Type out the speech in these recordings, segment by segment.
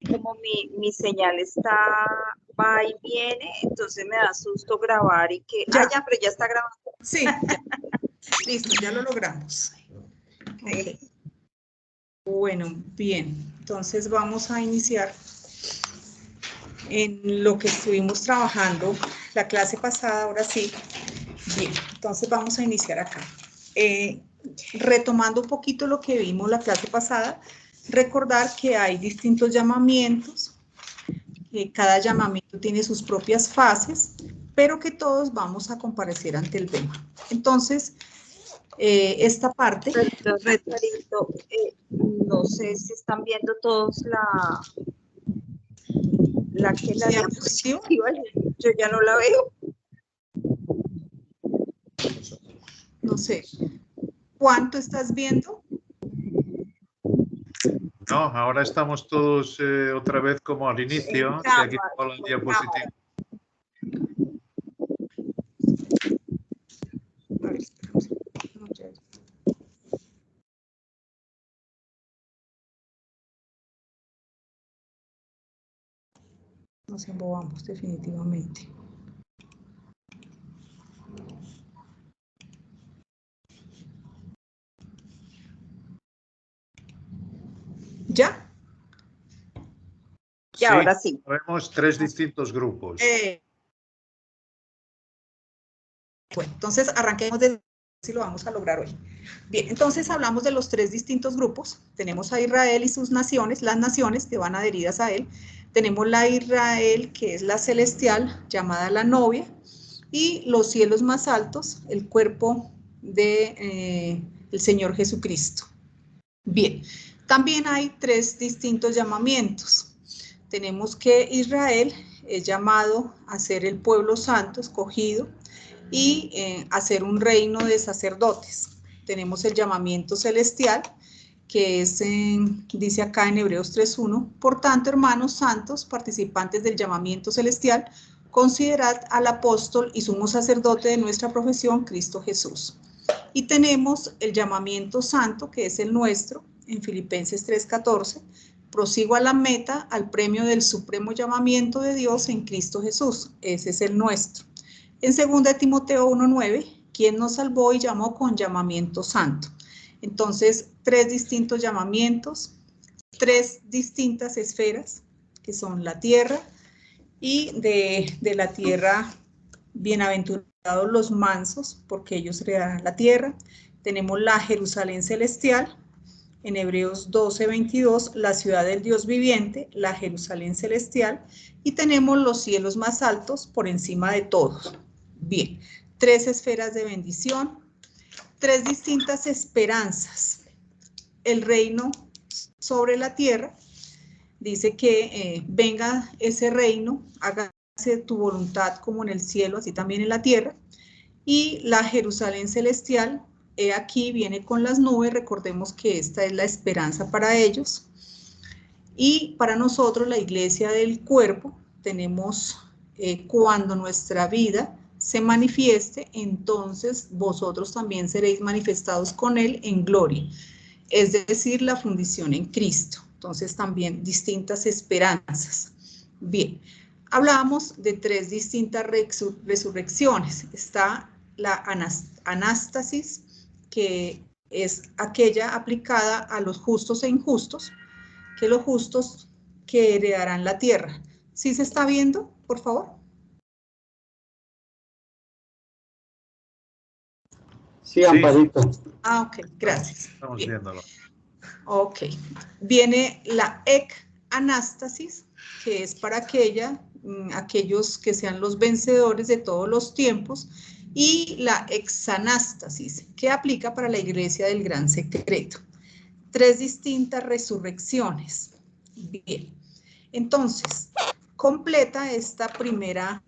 como mi señal va y viene, entonces me da susto grabar y que... Ya. ya, pero ya está grabando. Sí, ya. Listo, ya lo logramos. Okay. Bueno, bien. Entonces vamos a iniciar en lo que estuvimos trabajando la clase pasada, ahora sí. Bien, entonces vamos a iniciar acá. Retomando un poquito lo que vimos la clase pasada, recordar que hay distintos llamamientos, que cada llamamiento tiene sus propias fases, pero que todos vamos a comparecer ante el Bema. Entonces, esta parte... Perdón, Carito, no sé si están viendo todos la diapositiva, yo ya no la veo. No sé, ¿cuánto estás viendo? No, ahora estamos todos otra vez como al inicio. Se ha quitado la diapositiva. A ver, nos embobamos definitivamente. ¿Ya? Y ahora sí. Vemos 3 distintos grupos. Bueno, entonces arranquemos de si lo vamos a lograr hoy. Bien, entonces hablamos de los 3 distintos grupos. Tenemos a Israel y sus naciones, las naciones que van adheridas a él. Tenemos la Israel, que es la celestial, llamada la novia, y los cielos más altos, el cuerpo de el Señor Jesucristo. Bien, también hay 3 distintos llamamientos. Tenemos que Israel es llamado a ser el pueblo santo, escogido, y a ser un reino de sacerdotes. Tenemos el llamamiento celestial, que es, dice acá en Hebreos 3:1, por tanto, hermanos santos, participantes del llamamiento celestial, considerad al apóstol y sumo sacerdote de nuestra profesión, Cristo Jesús. Y tenemos el llamamiento santo, que es el nuestro, en Filipenses 3:14, prosigo a la meta, al premio del supremo llamamiento de Dios en Cristo Jesús. Ese es el nuestro. En 2 Timoteo 1:9, quien nos salvó y llamó con llamamiento santo. Entonces, 3 distintos llamamientos, 3 distintas esferas, que son la tierra, y de la tierra, bienaventurados los mansos, porque ellos heredarán la tierra. Tenemos la Jerusalén celestial, en Hebreos 12:22, la ciudad del Dios viviente, la Jerusalén celestial, y tenemos los cielos más altos por encima de todos. Bien, 3 esferas de bendición, 3 distintas esperanzas. El reino sobre la tierra, dice que venga ese reino, hágase tu voluntad como en el cielo, así también en la tierra. Y la Jerusalén celestial, aquí viene con las nubes, recordemos que esta es la esperanza para ellos. Y para nosotros, la iglesia del cuerpo, tenemos cuando nuestra vida se manifieste, entonces vosotros también seréis manifestados con él en gloria, es decir, la fundición en Cristo. Entonces también distintas esperanzas. Bien, hablábamos de 3 distintas resurrecciones. Está la anástasis, que es aquella aplicada a los justos e injustos, que los justos que heredarán la tierra. ¿Sí se está viendo, por favor? Sí, Amparito. Ah, ok, gracias. Estamos viéndolo. Ok. Viene la ec-anástasis, que es para aquellos que sean los vencedores de todos los tiempos, y la exanástasis, que aplica para la iglesia del gran secreto. 3 distintas resurrecciones. Bien. Entonces, completa esta primera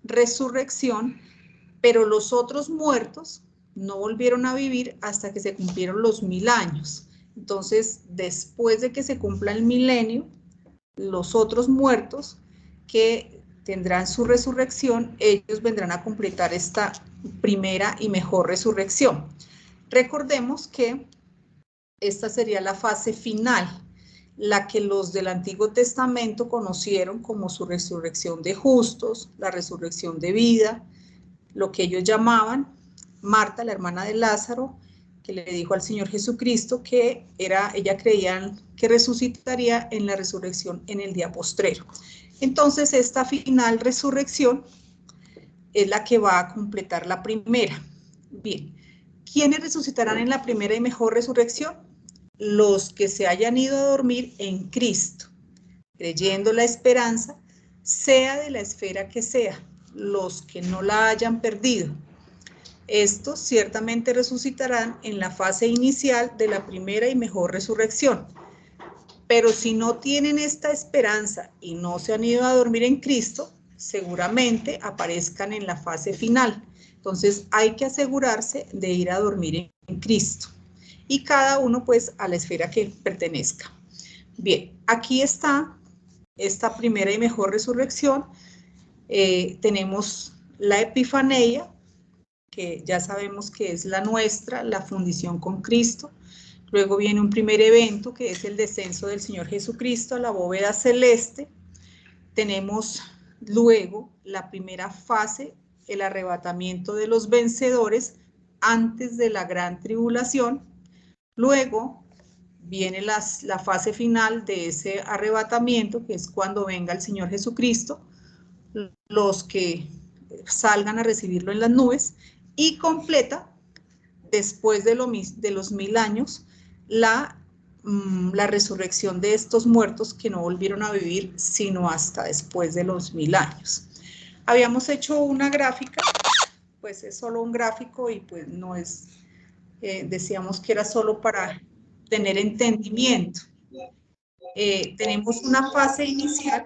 resurrección, pero los otros muertos no volvieron a vivir hasta que se cumplieron los 1000 años. Entonces, después de que se cumpla el milenio, los otros muertos que tendrán su resurrección, ellos vendrán a completar esta primera y mejor resurrección. Recordemos que esta sería la fase final. la que los del Antiguo Testamento conocieron como su resurrección de justos, la resurrección de vida, lo que ellos llamaban Marta, la hermana de Lázaro, que le dijo al Señor Jesucristo que ella creía que resucitaría en la resurrección en el día postrero. Entonces, esta final resurrección es la que va a completar la primera. Bien, ¿quiénes resucitarán en la primera y mejor resurrección? Los que se hayan ido a dormir en Cristo, creyendo la esperanza, sea de la esfera que sea, los que no la hayan perdido. Estos ciertamente resucitarán en la fase inicial de la primera y mejor resurrección. Pero si no tienen esta esperanza y no se han ido a dormir en Cristo, seguramente aparezcan en la fase final. Entonces hay que asegurarse de ir a dormir en Cristo. Y cada uno pues a la esfera que pertenezca. Bien, aquí está esta primera y mejor resurrección. Tenemos la Epifanía, que ya sabemos que es la nuestra, la fundición con Cristo. Luego viene un primer evento, que es el descenso del Señor Jesucristo a la bóveda celeste. Tenemos luego la primera fase, el arrebatamiento de los vencedores antes de la gran tribulación. Luego viene la fase final de ese arrebatamiento, que es cuando venga el Señor Jesucristo, los que salgan a recibirlo en las nubes, y completa, después de los 1000 años, la resurrección de estos muertos que no volvieron a vivir sino hasta después de los 1000 años. Habíamos hecho una gráfica, pues es solo un gráfico y pues no es, decíamos que era solo para tener entendimiento. Tenemos una fase inicial.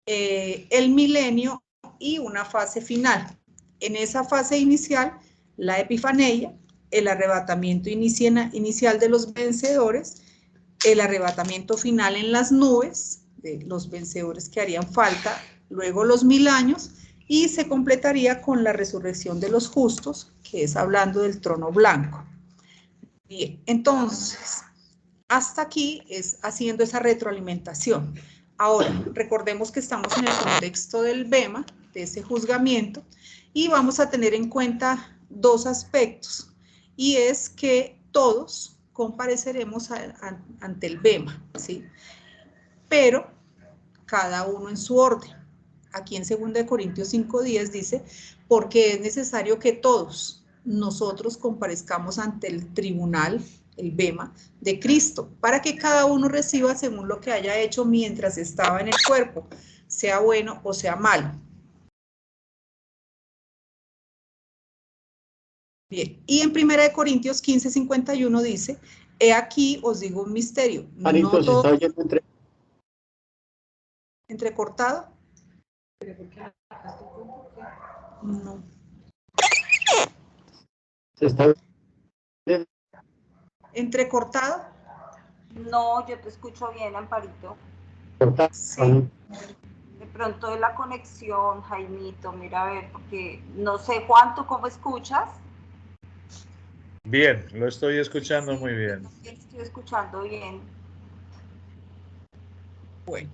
El milenio y una fase final. En esa fase inicial, la Epifanía, el arrebatamiento inicial de los vencedores, el arrebatamiento final en las nubes, de los vencedores que harían falta, luego los 1000 años, y se completaría con la resurrección de los justos, que es hablando del trono blanco. Bien, entonces, hasta aquí es haciendo esa retroalimentación. Ahora, recordemos que estamos en el contexto del bema, de ese juzgamiento, y vamos a tener en cuenta dos aspectos, y es que todos compareceremos ante el bema, ¿sí? Pero cada uno en su orden. Aquí en 2 Corintios 5:10 dice, porque es necesario que todos nosotros comparezcamos ante el tribunal, el bema, de Cristo, para que cada uno reciba según lo que haya hecho mientras estaba en el cuerpo, sea bueno o sea malo. Bien, y en 1 Corintios 15:51 dice, he aquí os digo un misterio. Marito, no se está oyendo ¿entrecortado? No. se está ¿Entrecortado? No, yo te escucho bien, Amparito. cortando. Sí. De pronto de la conexión, Jaimito, mira a ver, porque no sé, Juan, ¿tú cómo escuchas? Bien, lo estoy escuchando muy bien. Estoy escuchando bien. Bueno,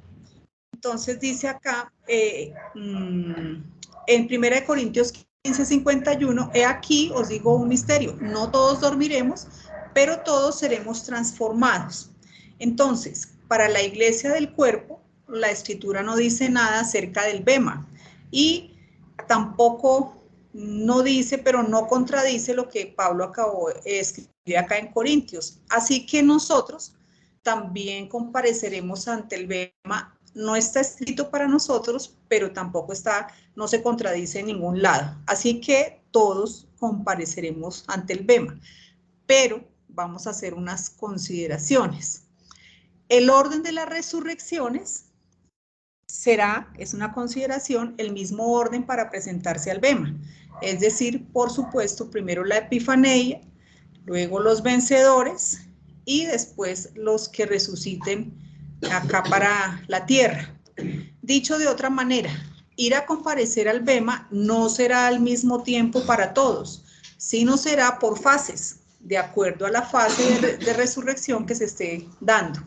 entonces dice acá, en 1 Corintios 15:51, he aquí os digo un misterio, no todos dormiremos, pero todos seremos transformados. Entonces, para la iglesia del cuerpo, la escritura no dice nada acerca del bema, y tampoco no dice, pero no contradice lo que Pablo acabó de escribir acá en Corintios. Así que nosotros también compareceremos ante el bema. No está escrito para nosotros, pero tampoco no se contradice en ningún lado. Así que todos compareceremos ante el bema. Pero vamos a hacer unas consideraciones. El orden de las resurrecciones es una consideración, el mismo orden para presentarse al bema. Es decir, por supuesto, primero la Epifanía, luego los vencedores y después los que resuciten acá para la tierra. Dicho de otra manera, ir a comparecer al bema no será al mismo tiempo para todos, sino será por fases. de acuerdo a la fase de resurrección que se esté dando.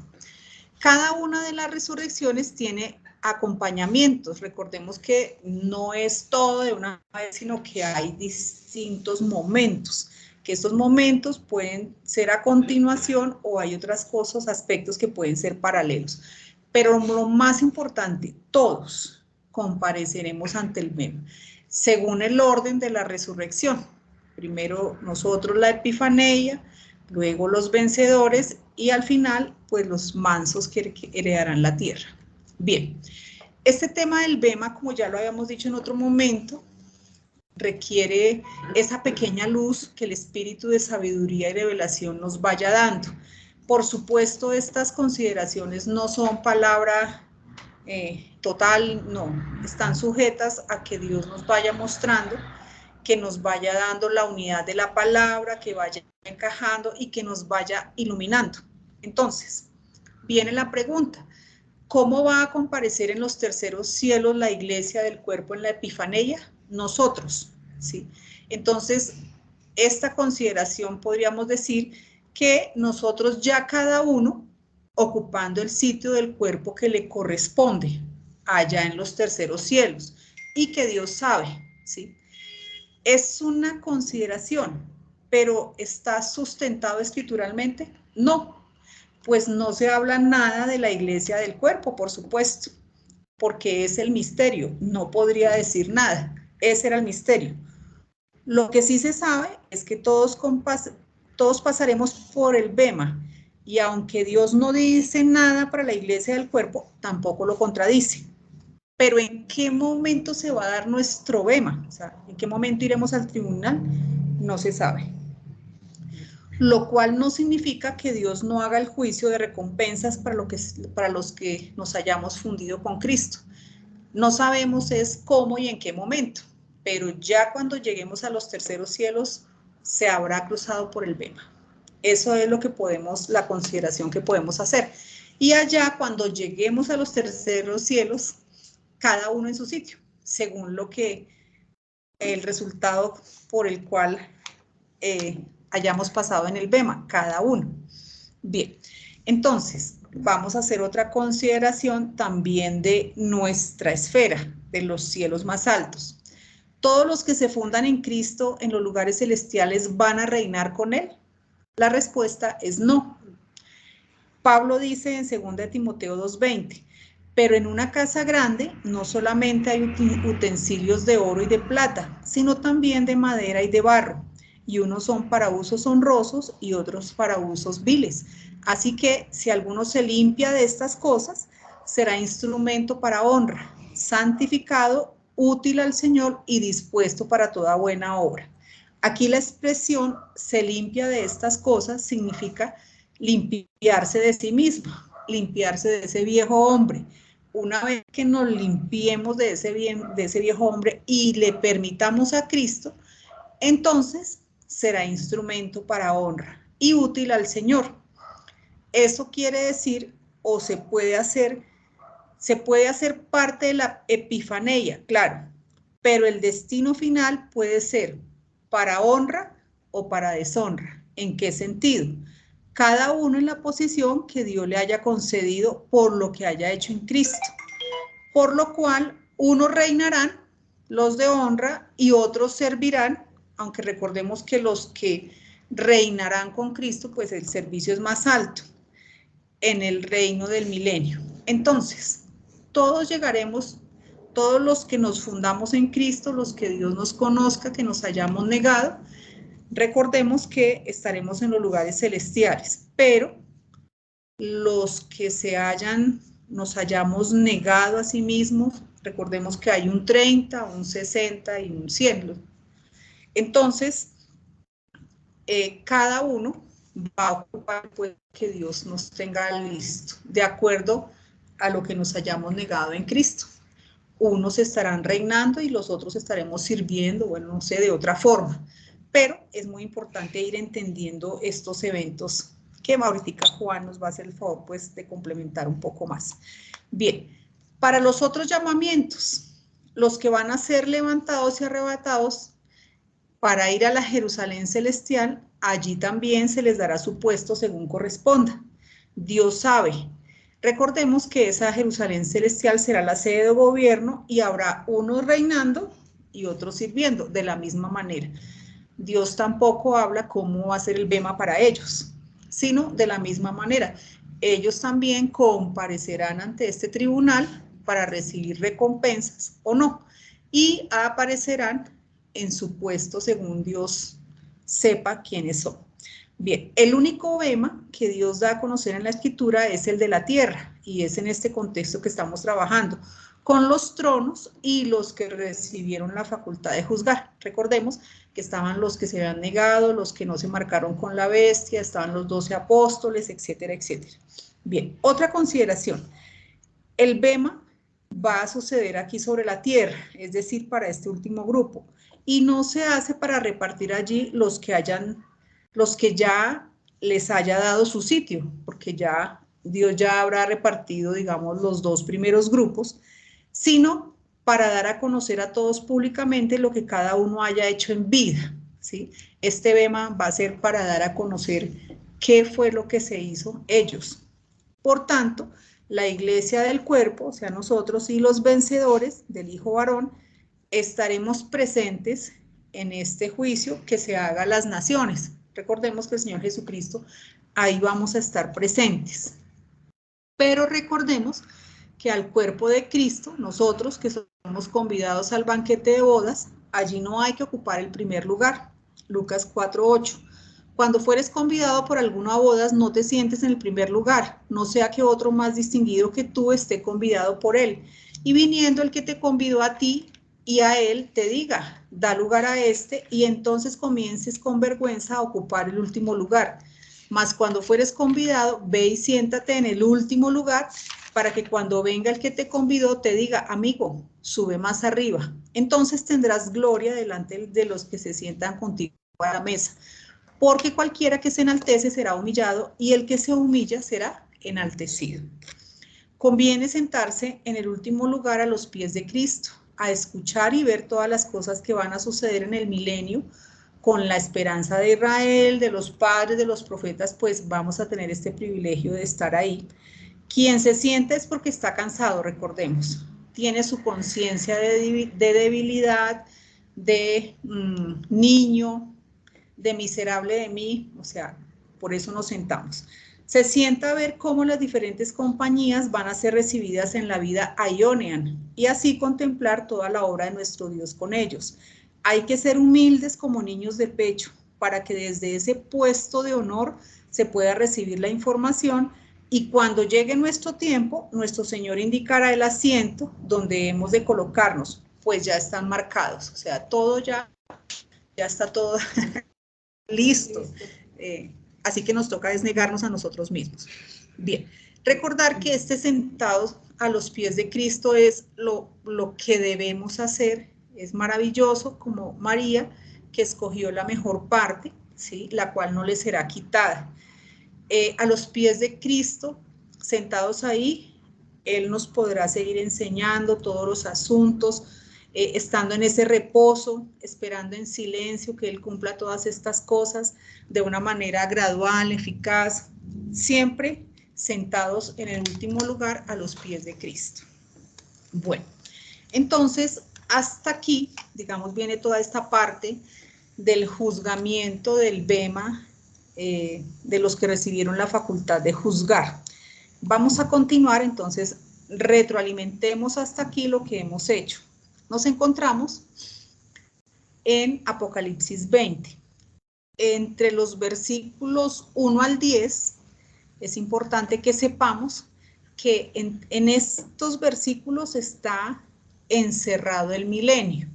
Cada una de las resurrecciones tiene acompañamientos. Recordemos que no es todo de una vez, sino que hay distintos momentos, que estos momentos pueden ser a continuación o hay otras cosas, aspectos que pueden ser paralelos. Pero lo más importante, todos compareceremos ante el Bema, según el orden de la resurrección. Primero nosotros la Epifanía, luego los vencedores y al final, pues los mansos que heredarán la tierra. Bien, este tema del Bema, como ya lo habíamos dicho en otro momento, requiere esa pequeña luz que el espíritu de sabiduría y revelación nos vaya dando. Por supuesto, estas consideraciones no son palabra total, no, están sujetas a que Dios nos vaya mostrando, que nos vaya dando la unidad de la palabra, que vaya encajando y que nos vaya iluminando. Entonces, viene la pregunta, ¿cómo va a comparecer en los terceros cielos la iglesia del cuerpo en la Epifanía? Nosotros, ¿sí? Entonces, esta consideración podríamos decir que nosotros ya cada uno ocupando el sitio del cuerpo que le corresponde allá en los terceros cielos y que Dios sabe, ¿sí? Es una consideración, pero ¿está sustentado escrituralmente? No, pues no se habla nada de la iglesia del cuerpo, por supuesto, porque es el misterio, no podría decir nada, ese era el misterio. Lo que sí se sabe es que todos pasaremos por el Bema, y aunque Dios no dice nada para la iglesia del cuerpo, tampoco lo contradice. Pero ¿en qué momento se va a dar nuestro Bema? O sea, ¿en qué momento iremos al tribunal? No se sabe. Lo cual no significa que Dios no haga el juicio de recompensas para los que nos hayamos fundido con Cristo. No sabemos es cómo y en qué momento, pero ya cuando lleguemos a los terceros cielos, se habrá cruzado por el Bema. Eso es lo que la consideración que podemos hacer. Y allá, cuando lleguemos a los terceros cielos, cada uno en su sitio, según el resultado por el cual hayamos pasado en el Bema, cada uno. Bien, entonces, vamos a hacer otra consideración también de nuestra esfera, de los cielos más altos. ¿Todos los que se fundan en Cristo en los lugares celestiales van a reinar con Él? La respuesta es no. Pablo dice en 2 Timoteo 2:20, pero en una casa grande no solamente hay utensilios de oro y de plata, sino también de madera y de barro, y unos son para usos honrosos y otros para usos viles. Así que si alguno se limpia de estas cosas, será instrumento para honra, santificado, útil al Señor y dispuesto para toda buena obra. Aquí la expresión se limpia de estas cosas significa limpiarse de sí mismo, limpiarse de ese viejo hombre. Una vez que nos limpiemos de ese viejo hombre y le permitamos a Cristo, entonces será instrumento para honra y útil al Señor. Eso quiere decir, o se puede hacer parte de la epifanía, claro, pero el destino final puede ser para honra o para deshonra. ¿En qué sentido? Cada uno en la posición que Dios le haya concedido por lo que haya hecho en Cristo. Por lo cual, unos reinarán, los de honra, y otros servirán, aunque recordemos que los que reinarán con Cristo, pues el servicio es más alto en el reino del milenio. Entonces, todos llegaremos, todos los que nos fundamos en Cristo, los que Dios nos conozca, que nos hayamos negado, recordemos que estaremos en los lugares celestiales, pero los que nos hayamos negado a sí mismos, recordemos que hay un 30, un 60 y un 100. Entonces, cada uno va a ocupar pues, que Dios nos tenga listo, de acuerdo a lo que nos hayamos negado en Cristo. Unos estarán reinando y los otros estaremos sirviendo, bueno, no sé, de otra forma. Pero es muy importante ir entendiendo estos eventos que ahorita Juan nos va a hacer el favor pues, de complementar un poco más. Bien, para los otros llamamientos, los que van a ser levantados y arrebatados, para ir a la Jerusalén celestial, allí también se les dará su puesto según corresponda. Dios sabe. Recordemos que esa Jerusalén celestial será la sede de gobierno y habrá unos reinando y otros sirviendo de la misma manera. Dios tampoco habla cómo va a ser el bema para ellos, sino de la misma manera. Ellos también comparecerán ante este tribunal para recibir recompensas o no, y aparecerán en su puesto según Dios sepa quiénes son. Bien, el único bema que Dios da a conocer en la Escritura es el de la tierra, y es en este contexto que estamos trabajando, con los tronos y los que recibieron la facultad de juzgar. Recordemos que estaban los que se habían negado, los que no se marcaron con la bestia, estaban los 12 apóstoles, etcétera, etcétera. Bien, otra consideración. El bema va a suceder aquí sobre la tierra, es decir, para este último grupo, y no se hace para repartir allí los que ya les haya dado su sitio, porque ya Dios ya habrá repartido, digamos, los 2 primeros grupos, sino para dar a conocer a todos públicamente lo que cada uno haya hecho en vida, ¿sí? Este bema va a ser para dar a conocer qué fue lo que se hizo ellos. Por tanto, la iglesia del cuerpo, o sea, nosotros y los vencedores del Hijo varón, estaremos presentes en este juicio que se haga a las naciones. Recordemos que el Señor Jesucristo, ahí vamos a estar presentes. Pero recordemos que al cuerpo de Cristo, nosotros que somos convidados al banquete de bodas, allí no hay que ocupar el primer lugar. Lucas 4:8. Cuando fueres convidado por alguno a bodas, no te sientes en el primer lugar, no sea que otro más distinguido que tú esté convidado por él. Y viniendo el que te convidó a ti y a él, te diga, da lugar a este, y entonces comiences con vergüenza a ocupar el último lugar. Mas cuando fueres convidado, ve y siéntate en el último lugar, para que cuando venga el que te convidó te diga, amigo, sube más arriba. Entonces tendrás gloria delante de los que se sientan contigo a la mesa. Porque cualquiera que se enaltece será humillado, y el que se humilla será enaltecido. Conviene sentarse en el último lugar a los pies de Cristo, a escuchar y ver todas las cosas que van a suceder en el milenio, con la esperanza de Israel, de los padres, de los profetas, pues vamos a tener este privilegio de estar ahí. Quien se siente es porque está cansado, recordemos. Tiene su conciencia de debilidad, de niño, de miserable de mí, o sea, por eso nos sentamos. Se sienta a ver cómo las diferentes compañías van a ser recibidas en la vida Ionian, y así contemplar toda la obra de nuestro Dios con ellos. Hay que ser humildes como niños de pecho, para que desde ese puesto de honor se pueda recibir la información, y cuando llegue nuestro tiempo, nuestro Señor indicará el asiento donde hemos de colocarnos, pues ya están marcados, o sea, todo ya está todo listo. Así que nos toca desnegarnos a nosotros mismos. Bien, recordar que sentados a los pies de Cristo es lo que debemos hacer. Es maravilloso, como María, que escogió la mejor parte, ¿sí? La cual no le será quitada. A los pies de Cristo, sentados ahí, Él nos podrá seguir enseñando todos los asuntos, estando en ese reposo, esperando en silencio que Él cumpla todas estas cosas de una manera gradual, eficaz, siempre sentados en el último lugar a los pies de Cristo. Bueno, entonces hasta aquí, digamos, viene toda esta parte del juzgamiento del bema, de los que recibieron la facultad de juzgar. Vamos a continuar, entonces retroalimentemos hasta aquí lo que hemos hecho. Nos encontramos en Apocalipsis 20. Entre los versículos 1 al 10, es importante que sepamos que en estos versículos está encerrado el milenio.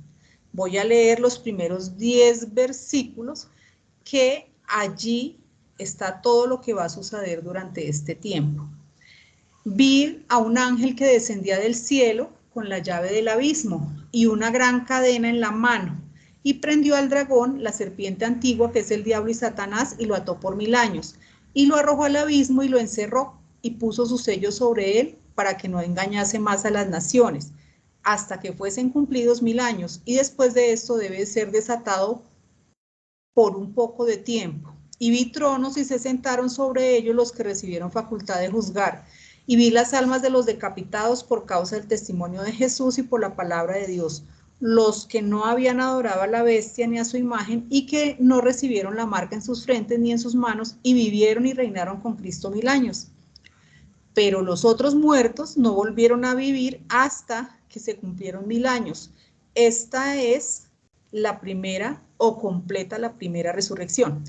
Voy a leer los primeros 10 versículos, que allí está todo lo que va a suceder durante este tiempo. Vi a un ángel que descendía del cielo con la llave del abismo y una gran cadena en la mano, y prendió al dragón, la serpiente antigua, que es el diablo y Satanás, y lo ató por 1000 años, y lo arrojó al abismo y lo encerró, y puso su sello sobre él para que no engañase más a las naciones, hasta que fuesen cumplidos 1000 años, y después de esto debe ser desatado por un poco de tiempo. Y vi tronos y se sentaron sobre ellos los que recibieron facultad de juzgar. Y vi las almas de los decapitados por causa del testimonio de Jesús y por la palabra de Dios, los que no habían adorado a la bestia ni a su imagen y que no recibieron la marca en sus frentes ni en sus manos y vivieron y reinaron con Cristo 1000 años. Pero los otros muertos no volvieron a vivir hasta que se cumplieron 1000 años. Esta es la primera o completa la primera resurrección.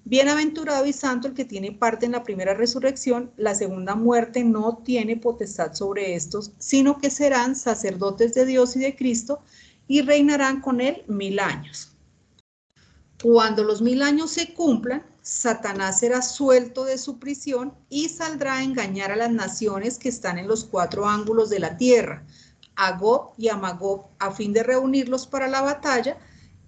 Bienaventurado y santo el que tiene parte en la primera resurrección. La segunda muerte no tiene potestad sobre estos, sino que serán sacerdotes de Dios y de Cristo y reinarán con él 1000 años. Cuando los 1000 años se cumplan, Satanás será suelto de su prisión y saldrá a engañar a las naciones que están en los 4 ángulos de la tierra, a Gog y a Magog, a fin de reunirlos para la batalla,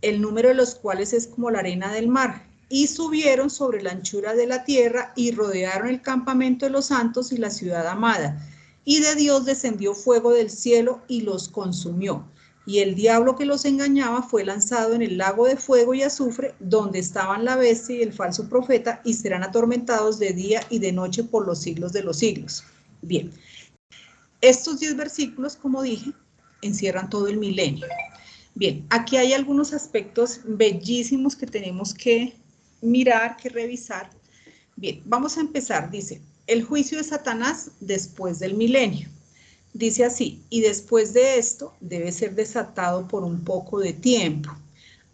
el número de los cuales es como la arena del mar. Y subieron sobre la anchura de la tierra y rodearon el campamento de los santos y la ciudad amada. Y de Dios descendió fuego del cielo y los consumió. Y el diablo que los engañaba fue lanzado en el lago de fuego y azufre, donde estaban la bestia y el falso profeta, y serán atormentados de día y de noche por los siglos de los siglos. Bien, estos 10 versículos, como dije, encierran todo el milenio. Bien, aquí hay algunos aspectos bellísimos que tenemos que mirar, que revisar. Bien, vamos a empezar. Dice, el juicio de Satanás después del milenio. Dice así, y después de esto debe ser desatado por un poco de tiempo.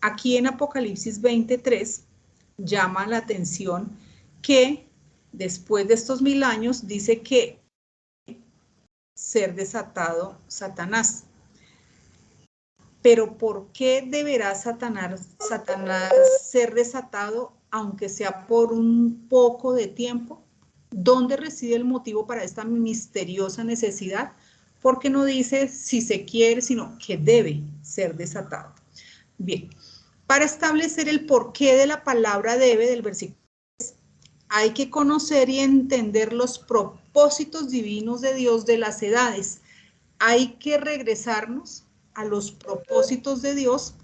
Aquí en Apocalipsis 23 llama la atención que después de estos 1000 años dice que ser desatado Satanás. Pero ¿por qué deberá Satanás ser desatado aunque sea por un poco de tiempo? ¿Dónde reside el motivo para esta misteriosa necesidad? Porque no dice si se quiere, sino que debe ser desatado. Bien, para establecer el porqué de la palabra debe del versículo 3, hay que conocer y entender los propósitos divinos de Dios de las edades. Hay que regresarnos a los propósitos de Dios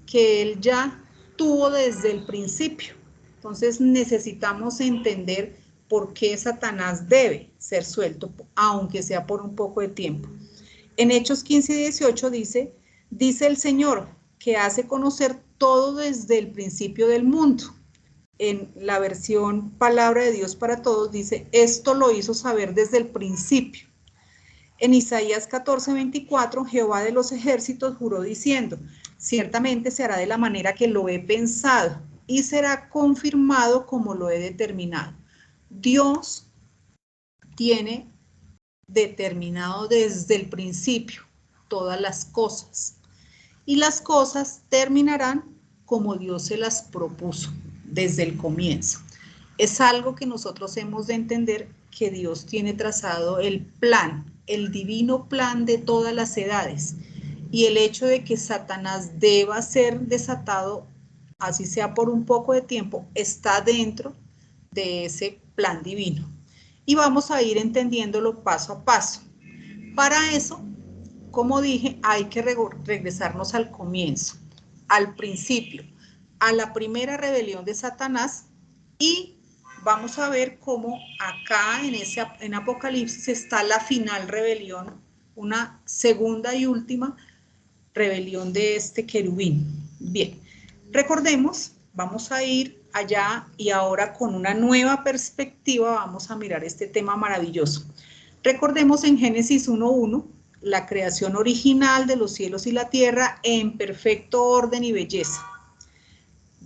que Él ya tuvo desde el principio. Entonces necesitamos entender por qué Satanás debe ser suelto, aunque sea por un poco de tiempo. En Hechos 15 y 18 dice el Señor que hace conocer todo desde el principio del mundo. En la versión Palabra de Dios para Todos dice, esto lo hizo saber desde el principio. En Isaías 14:24, Jehová de los ejércitos juró diciendo, ciertamente se hará de la manera que lo he pensado y será confirmado como lo he determinado. Dios tiene determinado desde el principio todas las cosas y las cosas terminarán como Dios se las propuso desde el comienzo. Es algo que nosotros hemos de entender, que Dios tiene trazado el plan, el divino plan de todas las edades, y el hecho de que Satanás deba ser desatado, así sea por un poco de tiempo, está dentro de ese plan divino. Y vamos a ir entendiéndolo paso a paso. Para eso, como dije, hay que regresarnos al comienzo, al principio, a la primera rebelión de Satanás, y vamos a ver cómo acá en Apocalipsis está la final rebelión, una segunda y última rebelión de este querubín. Bien, recordemos, vamos a ir allá y ahora con una nueva perspectiva vamos a mirar este tema maravilloso. Recordemos en Génesis 1:1, la creación original de los cielos y la tierra en perfecto orden y belleza.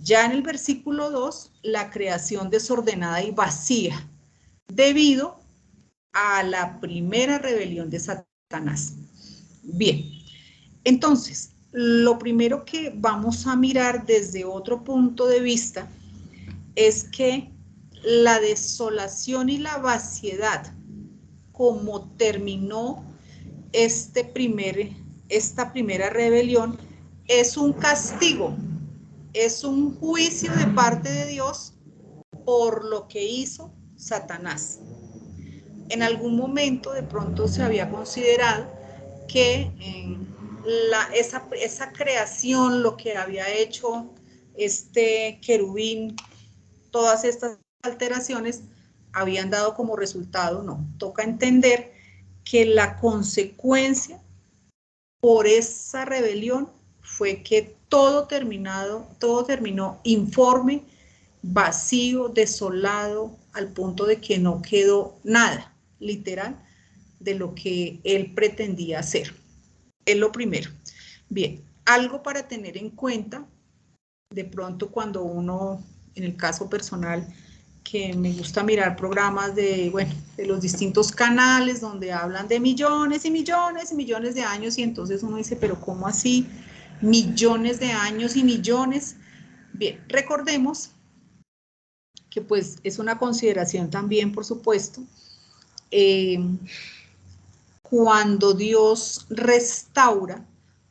Ya en el versículo 2, la creación desordenada y vacía, debido a la primera rebelión de Satanás. Bien, entonces, lo primero que vamos a mirar desde otro punto de vista es que la desolación y la vaciedad, como terminó esta primera rebelión, es un castigo, es un juicio de parte de Dios por lo que hizo Satanás. En algún momento de pronto se había considerado que esa creación, lo que había hecho este querubín, todas estas alteraciones habían dado como resultado, no, toca entender que la consecuencia por esa rebelión fue que todo terminó informe, vacío, desolado, al punto de que no quedó nada, literal, de lo que él pretendía hacer. Es lo primero. Bien, algo para tener en cuenta, de pronto cuando uno, en el caso personal, que me gusta mirar programas de, bueno, de los distintos canales donde hablan de millones y millones y millones de años, y entonces uno dice, pero ¿cómo así? Millones de años y millones. Bien, recordemos que pues es una consideración también, por supuesto, cuando Dios restaura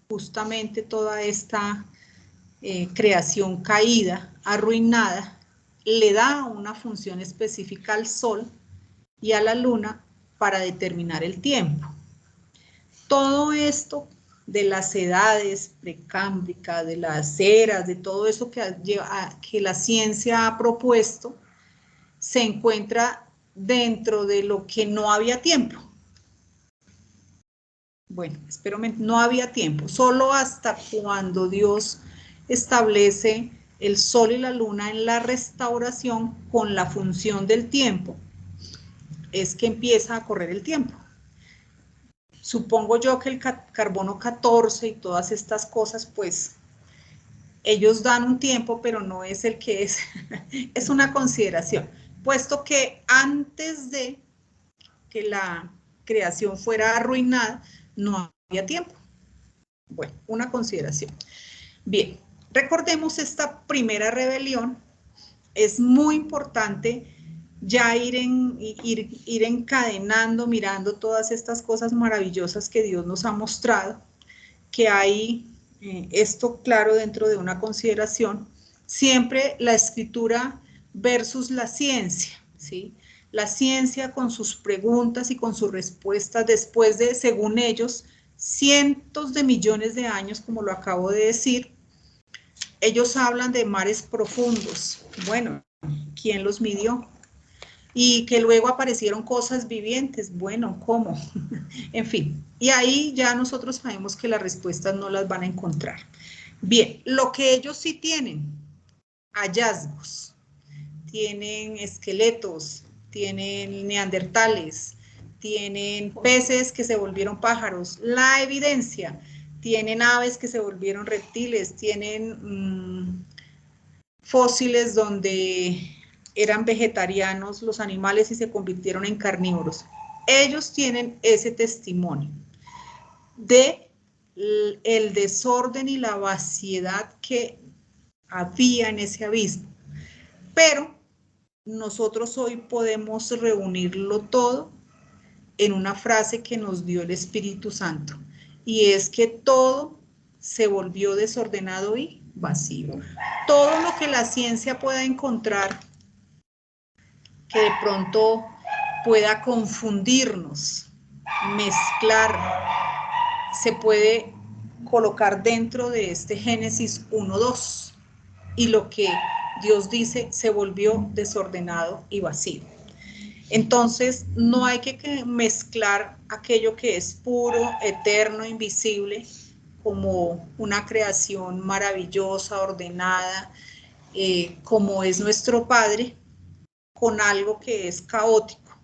justamente toda esta creación caída, arruinada, le da una función específica al Sol y a la Luna para determinar el tiempo. Todo esto de las edades precámbricas, de las eras, de todo eso que la ciencia ha propuesto, se encuentra dentro de lo que no había tiempo. Bueno, no había tiempo, solo hasta cuando Dios establece el Sol y la Luna en la restauración con la función del tiempo, es que empieza a correr el tiempo. Supongo yo que el carbono 14 y todas estas cosas, pues, ellos dan un tiempo, pero no es el que es, es una consideración, puesto que antes de que la creación fuera arruinada, no había tiempo. Bueno, una consideración. Bien, recordemos esta primera rebelión. Es muy importante ya ir encadenando, mirando todas estas cosas maravillosas que Dios nos ha mostrado, que hay esto claro dentro de una consideración. Siempre la escritura versus la ciencia, ¿sí? La ciencia con sus preguntas y con sus respuestas después de, según ellos, cientos de millones de años, como lo acabo de decir. Ellos hablan de mares profundos. Bueno, ¿quién los midió? Y que luego aparecieron cosas vivientes. Bueno, ¿cómo? En fin, y ahí ya nosotros sabemos que las respuestas no las van a encontrar. Bien, lo que ellos sí tienen, hallazgos, tienen esqueletos, tienen neandertales, tienen peces que se volvieron pájaros, la evidencia, tienen aves que se volvieron reptiles, tienen fósiles donde eran vegetarianos los animales y se convirtieron en carnívoros. Ellos tienen ese testimonio de el desorden y la vaciedad que había en ese abismo. Pero nosotros hoy podemos reunirlo todo en una frase que nos dio el Espíritu Santo, y es que todo se volvió desordenado y vacío. Todo lo que la ciencia pueda encontrar que de pronto pueda confundirnos, mezclar, se puede colocar dentro de este Génesis 1:2, y lo que Dios dice se volvió desordenado y vacío. Entonces no hay que mezclar aquello que es puro, eterno, invisible, como una creación maravillosa, ordenada, como es nuestro Padre, con algo que es caótico,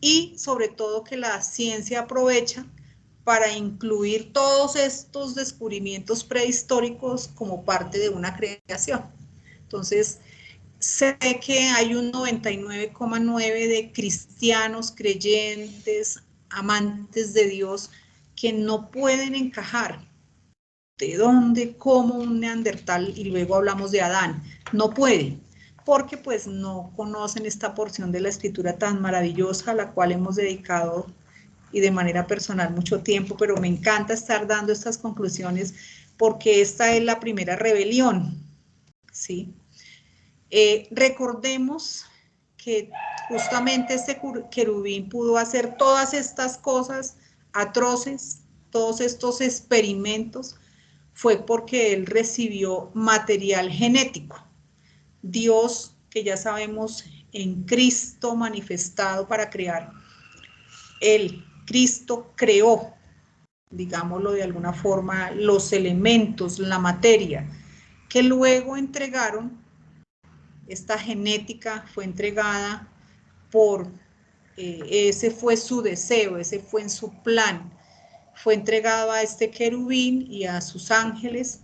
y sobre todo que la ciencia aprovecha para incluir todos estos descubrimientos prehistóricos como parte de una creación. Entonces, sé que hay un 99,9% de cristianos, creyentes, amantes de Dios, que no pueden encajar. ¿De dónde? ¿Cómo un neandertal? Y luego hablamos de Adán. No pueden, porque pues no conocen esta porción de la escritura tan maravillosa a la cual hemos dedicado y de manera personal mucho tiempo, pero me encanta estar dando estas conclusiones porque esta es la primera rebelión, ¿sí? Recordemos que justamente este querubín pudo hacer todas estas cosas atroces, todos estos experimentos, fue porque él recibió material genético. Dios, que ya sabemos, en Cristo manifestado para crear, Cristo creó, digámoslo de alguna forma, los elementos, la materia, que luego entregaron, esta genética fue entregada por, ese fue su deseo, ese fue en su plan, fue entregado a este querubín y a sus ángeles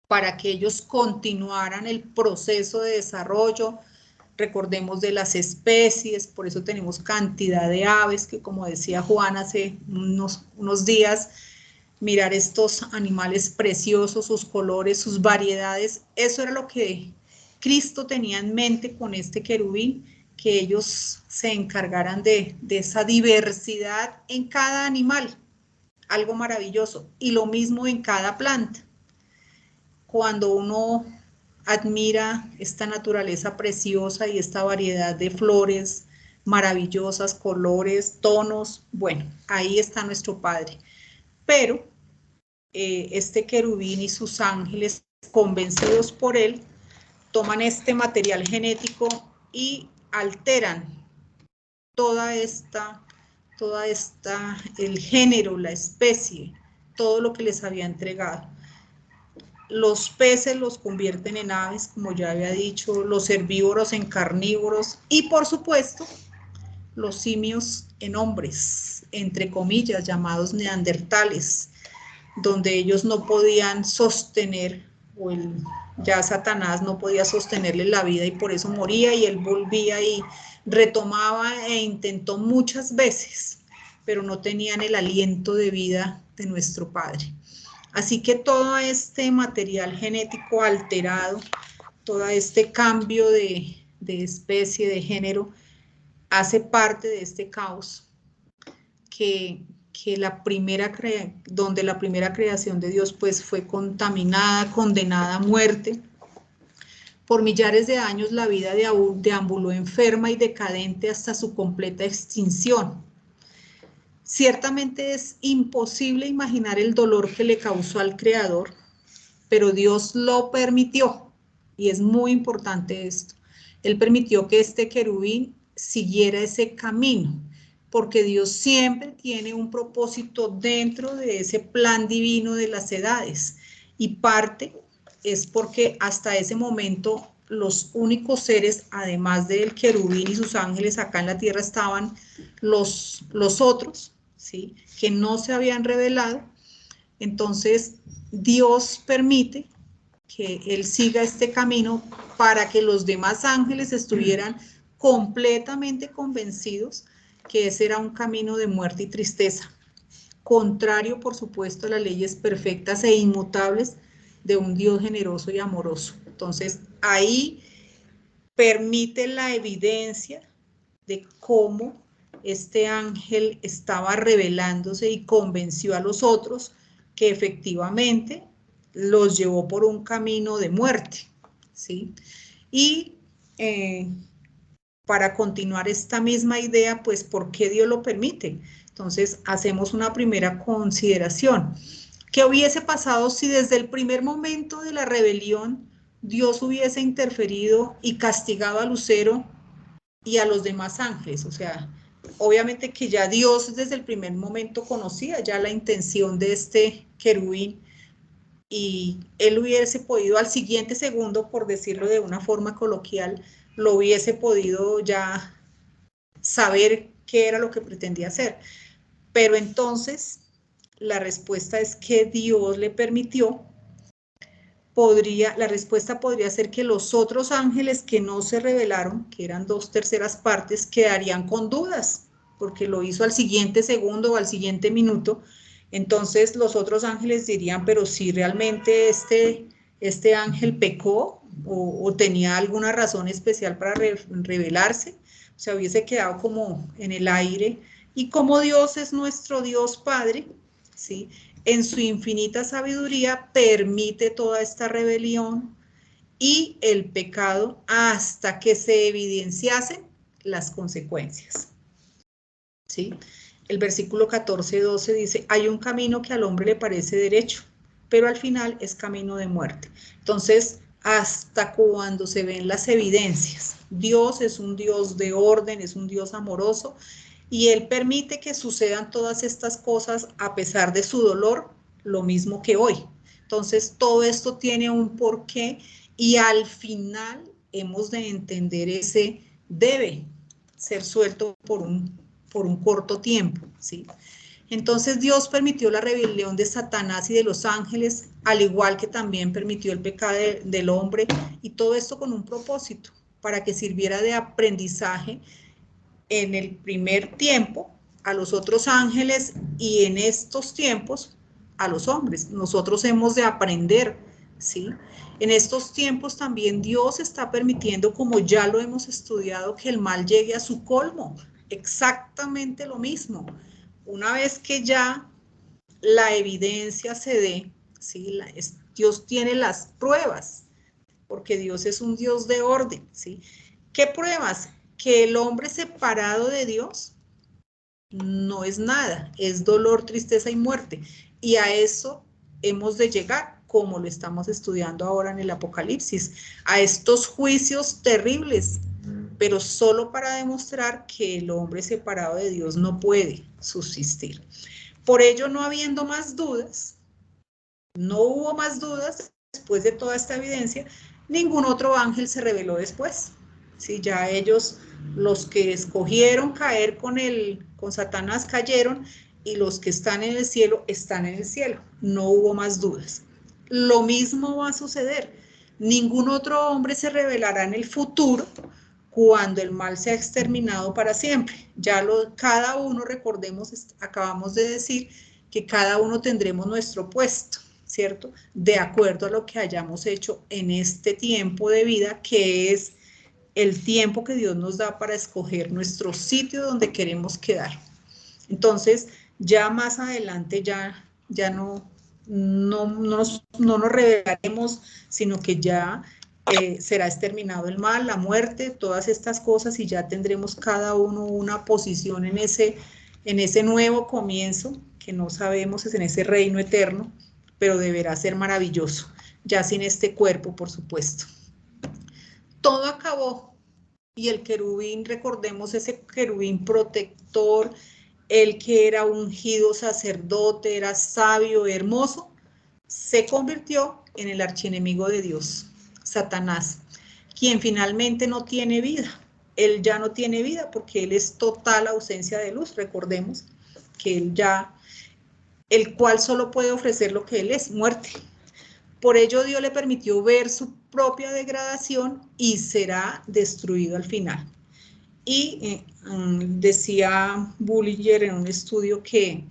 para que ellos continuaran el proceso de desarrollo. Recordemos de las especies, por eso tenemos cantidad de aves, que como decía Juan hace unos días, mirar estos animales preciosos, sus colores, sus variedades, eso era lo que Cristo tenía en mente con este querubín, que ellos se encargaran de esa diversidad en cada animal, algo maravilloso, y lo mismo en cada planta. Cuando uno admira esta naturaleza preciosa y esta variedad de flores maravillosas, colores, tonos, bueno, ahí está nuestro Padre. Pero este querubín y sus ángeles, convencidos por él, toman este material genético y alteran el género, la especie, todo lo que les había entregado. Los peces los convierten en aves, como ya había dicho, los herbívoros en carnívoros y, por supuesto, los simios en hombres, entre comillas, llamados neandertales, donde ellos no podían sostener, ya Satanás no podía sostenerle la vida y por eso moría, y él volvía y retomaba e intentó muchas veces, pero no tenían el aliento de vida de nuestro Padre. Así que todo este material genético alterado, todo este cambio de especie, de género, hace parte de este caos donde la primera creación de Dios pues fue contaminada, condenada a muerte. Por millares de años la vida deambuló enferma y decadente hasta su completa extinción. Ciertamente es imposible imaginar el dolor que le causó al Creador, pero Dios lo permitió, y es muy importante esto. Él permitió que este querubín siguiera ese camino, porque Dios siempre tiene un propósito dentro de ese plan divino de las edades, y parte es porque hasta ese momento los únicos seres, además del querubín y sus ángeles acá en la tierra, estaban los otros, ¿sí?, que no se habían revelado. Entonces Dios permite que él siga este camino para que los demás ángeles estuvieran completamente convencidos que ese era un camino de muerte y tristeza, contrario, por supuesto, a las leyes perfectas e inmutables de un Dios generoso y amoroso. Entonces, ahí permite la evidencia de cómo este ángel estaba revelándose y convenció a los otros que efectivamente los llevó por un camino de muerte, ¿sí? Y para continuar esta misma idea, pues, ¿por qué Dios lo permite? Entonces, hacemos una primera consideración. ¿Qué hubiese pasado si desde el primer momento de la rebelión Dios hubiese interferido y castigado a Lucero y a los demás ángeles? O sea, obviamente que ya Dios desde el primer momento conocía ya la intención de este querubín, y él hubiese podido al siguiente segundo, por decirlo de una forma coloquial, lo hubiese podido ya saber qué era lo que pretendía hacer. Pero entonces la respuesta es que Dios le permitió. La respuesta podría ser que los otros ángeles que no se revelaron, que eran 2/3 partes, quedarían con dudas, porque lo hizo al siguiente segundo o al siguiente minuto. Entonces los otros ángeles dirían, pero si realmente este ángel pecó o tenía alguna razón especial para revelarse, o sea, hubiese quedado como en el aire. Y como Dios es nuestro Dios Padre, ¿sí?, en su infinita sabiduría permite toda esta rebelión y el pecado hasta que se evidenciasen las consecuencias, ¿sí? El versículo 14-12 dice, hay un camino que al hombre le parece derecho, pero al final es camino de muerte. Entonces, hasta cuando se ven las evidencias. Dios es un Dios de orden, es un Dios amoroso, y Él permite que sucedan todas estas cosas a pesar de su dolor, lo mismo que hoy. Entonces, todo esto tiene un porqué, y al final hemos de entender ese debe ser suelto por un corto tiempo, ¿sí? Entonces Dios permitió la rebelión de Satanás y de los ángeles, al igual que también permitió el pecado del hombre, y todo esto con un propósito, para que sirviera de aprendizaje en el primer tiempo a los otros ángeles, y en estos tiempos a los hombres. Nosotros hemos de aprender, ¿sí? En estos tiempos también Dios está permitiendo, como ya lo hemos estudiado, que el mal llegue a su colmo. Exactamente lo mismo. Una vez que ya la evidencia se dé, ¿sí? Dios tiene las pruebas, porque Dios es un Dios de orden, ¿sí? ¿Qué pruebas? Que el hombre separado de Dios no es nada, es dolor, tristeza y muerte. Y a eso hemos de llegar, como lo estamos estudiando ahora en el Apocalipsis, a estos juicios terribles, pero solo para demostrar que el hombre separado de Dios no puede subsistir. Por ello, no habiendo más dudas, no hubo más dudas después de toda esta evidencia, ningún otro ángel se reveló después. Sí, ya ellos, los que escogieron caer con Satanás, cayeron, y los que están en el cielo, están en el cielo. No hubo más dudas. Lo mismo va a suceder. Ningún otro hombre se revelará en el futuro, cuando el mal sea exterminado para siempre. Ya cada uno, recordemos, acabamos de decir que cada uno tendremos nuestro puesto, ¿cierto? De acuerdo a lo que hayamos hecho en este tiempo de vida, que es el tiempo que Dios nos da para escoger nuestro sitio donde queremos quedar. Entonces, ya más adelante ya no nos revelaremos, sino que ya será exterminado el mal, la muerte, todas estas cosas, y ya tendremos cada uno una posición en ese nuevo comienzo, que no sabemos, es en ese reino eterno, pero deberá ser maravilloso, ya sin este cuerpo, por supuesto. Todo acabó, y el querubín, recordemos ese querubín protector, el que era ungido sacerdote, era sabio, hermoso, se convirtió en el archienemigo de Dios, Satanás, quien finalmente no tiene vida. Él ya no tiene vida porque él es total ausencia de luz. Recordemos que el cual solo puede ofrecer lo que él es, muerte. Por ello Dios le permitió ver su propia degradación y será destruido al final. Y decía Bullinger en un estudio que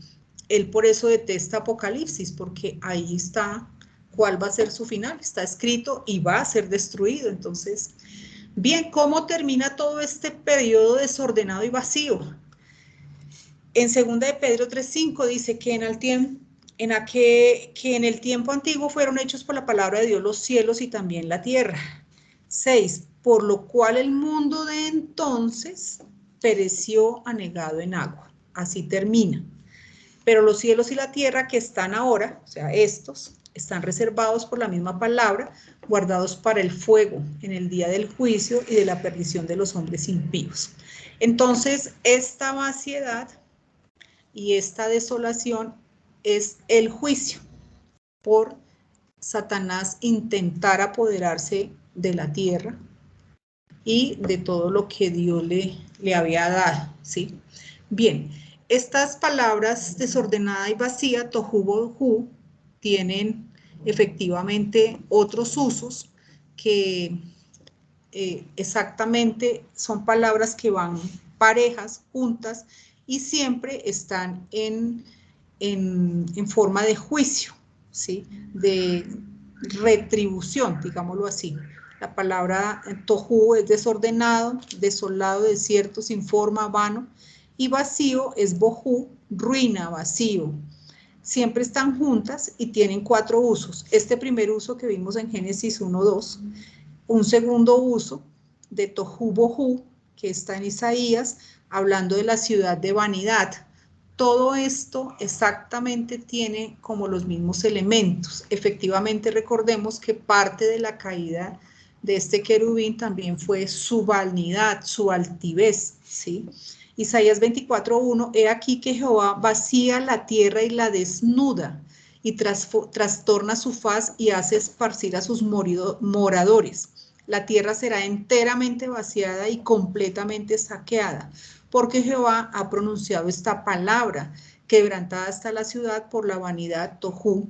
él por eso detesta Apocalipsis, porque ahí está cuál va a ser su final, está escrito y va a ser destruido. Entonces, bien, ¿cómo termina todo este periodo desordenado y vacío? En 2 de Pedro 3:5 dice que en el tiempo antiguo fueron hechos por la palabra de Dios los cielos y también la tierra. 6, por lo cual el mundo de entonces pereció anegado en agua. Así termina. Pero los cielos y la tierra que están ahora, o sea, estos, están reservados por la misma palabra, guardados para el fuego en el día del juicio y de la perdición de los hombres impíos. Entonces, esta vaciedad y esta desolación es el juicio por Satanás intentar apoderarse de la tierra y de todo lo que Dios le había dado, ¿sí? Bien, estas palabras desordenada y vacía, tohu bohu, tienen efectivamente otros usos que exactamente son palabras que van parejas, juntas, y siempre están en forma de juicio, ¿sí? De retribución, digámoslo así. La palabra tohu es desordenado, desolado, desierto, sin forma, vano, y vacío es bohu, ruina, vacío. Siempre están juntas y tienen 4 usos. Este primer uso que vimos en Génesis 1:2, un segundo uso de tohu bohu, que está en Isaías, hablando de la ciudad de vanidad. todo esto exactamente tiene como los mismos elementos. Efectivamente, recordemos que parte de la caída de este querubín también fue su vanidad, su altivez, ¿sí? Isaías 24:1, he aquí que Jehová vacía la tierra y la desnuda, y trastorna su faz y hace esparcir a sus moradores. La tierra será enteramente vaciada y completamente saqueada, porque Jehová ha pronunciado esta palabra, quebrantada está la ciudad por la vanidad, tohu.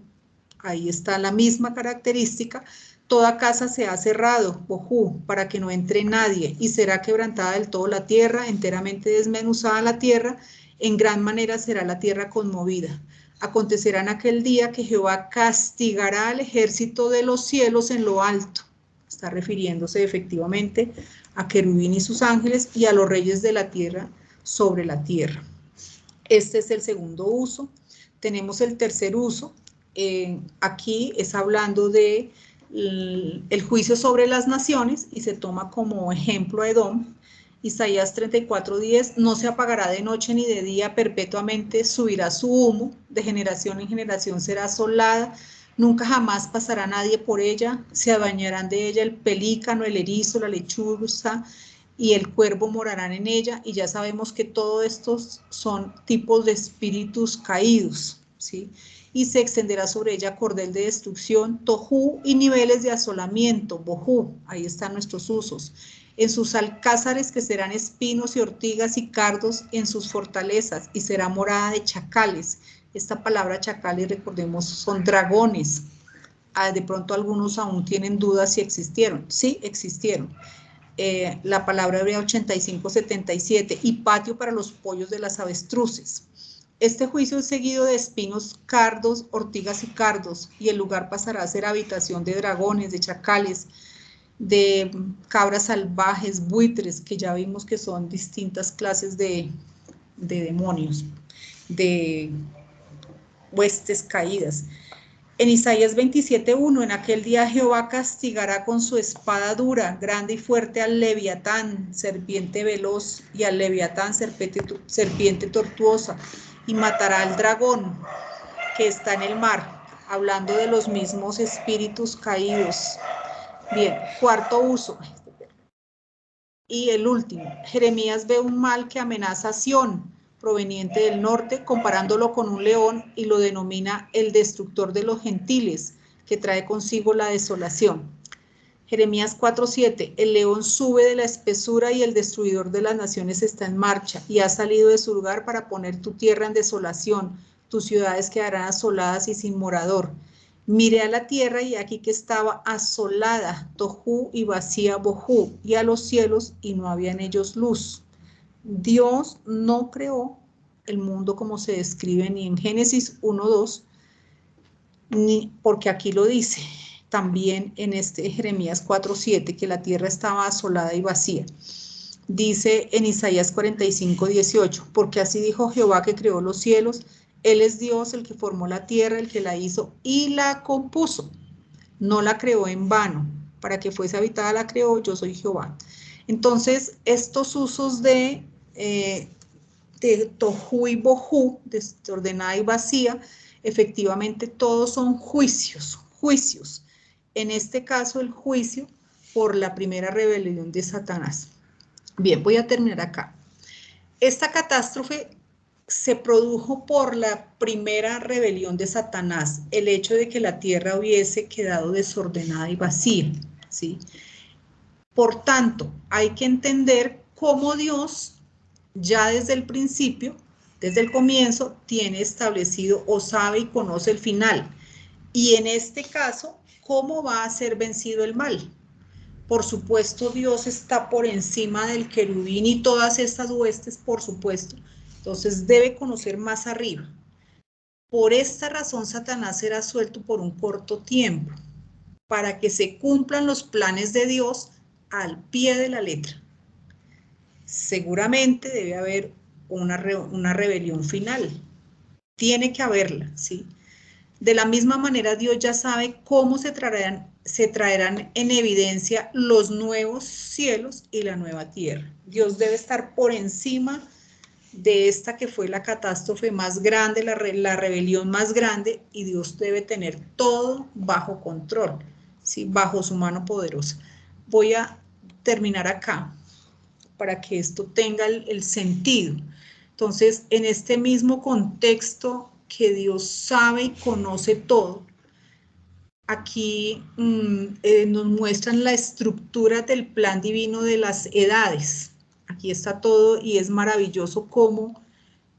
Ahí está la misma característica. Toda casa se ha cerrado, bohu, para que no entre nadie, y será quebrantada del todo la tierra, enteramente desmenuzada la tierra, en gran manera será la tierra conmovida. Acontecerá en aquel día que Jehová castigará al ejército de los cielos en lo alto. Está refiriéndose efectivamente a querubín y sus ángeles y a los reyes de la tierra sobre la tierra. Este es el segundo uso. Tenemos el tercer uso. Aquí es hablando de el juicio sobre las naciones y se toma como ejemplo a Edom. Isaías 34:10, no se apagará de noche ni de día, perpetuamente subirá su humo, de generación en generación será asolada, nunca jamás pasará nadie por ella, se bañarán de ella el pelícano, el erizo, la lechuza y el cuervo morarán en ella, y ya sabemos que todos estos son tipos de espíritus caídos, ¿sí? Y se extenderá sobre ella cordel de destrucción, tohu, y niveles de asolamiento, bohu, ahí están nuestros usos. En sus alcázares crecerán espinos y ortigas y cardos en sus fortalezas, y será morada de chacales. Esta palabra chacales, recordemos, son dragones. De pronto algunos aún tienen dudas si existieron. Sí, existieron. La palabra hebrea 8577, y patio para los pollos de las avestruces. Este juicio es seguido de espinos, cardos, ortigas y cardos, y el lugar pasará a ser habitación de dragones, de chacales, de cabras salvajes, buitres, que ya vimos que son distintas clases de demonios, de huestes caídas. En Isaías 27:1, en aquel día Jehová castigará con su espada dura, grande y fuerte al Leviatán, serpiente veloz, y al Leviatán, serpiente tortuosa, y matará al dragón que está en el mar, hablando de los mismos espíritus caídos. Bien, cuarto uso. Y el último, Jeremías ve un mal que amenaza a Sión, proveniente del norte, comparándolo con un león, y lo denomina el destructor de los gentiles, que trae consigo la desolación. Jeremías 4:7, el león sube de la espesura y el destruidor de las naciones está en marcha, y ha salido de su lugar para poner tu tierra en desolación, tus ciudades quedarán asoladas y sin morador. Miré a la tierra y aquí que estaba asolada, tohu, y vacía, bohu, y a los cielos, y no había en ellos luz. Dios no creó el mundo como se describe ni en Génesis 1:2, ni porque aquí lo dice, también en este Jeremías 4:7, que la tierra estaba asolada y vacía. Dice en Isaías 45:18, porque así dijo Jehová que creó los cielos, Él es Dios, el que formó la tierra, el que la hizo y la compuso. No la creó en vano, para que fuese habitada la creó, yo soy Jehová. Entonces, estos usos de tohu y bohu, desordenada y vacía, efectivamente todos son juicios. En este caso, el juicio por la primera rebelión de Satanás. Bien, voy a terminar acá. Esta catástrofe se produjo por la primera rebelión de Satanás, el hecho de que la tierra hubiese quedado desordenada y vacía, ¿sí? Por tanto, hay que entender cómo Dios, ya desde el principio, desde el comienzo, tiene establecido o sabe y conoce el final. Y en este caso, ¿cómo va a ser vencido el mal? Por supuesto, Dios está por encima del querubín y todas estas huestes, por supuesto. Entonces debe conocer más arriba. Por esta razón, Satanás será suelto por un corto tiempo, para que se cumplan los planes de Dios al pie de la letra. Seguramente debe haber una rebelión final. Tiene que haberla, ¿sí? De la misma manera, Dios ya sabe cómo se traerán en evidencia los nuevos cielos y la nueva tierra. Dios debe estar por encima de esta que fue la catástrofe más grande, la rebelión más grande, y Dios debe tener todo bajo control, ¿sí? Bajo su mano poderosa. Voy a terminar acá para que esto tenga el sentido. Entonces, en este mismo contexto que Dios sabe y conoce todo, aquí nos muestran la estructura del plan divino de las edades. Aquí está todo y es maravilloso cómo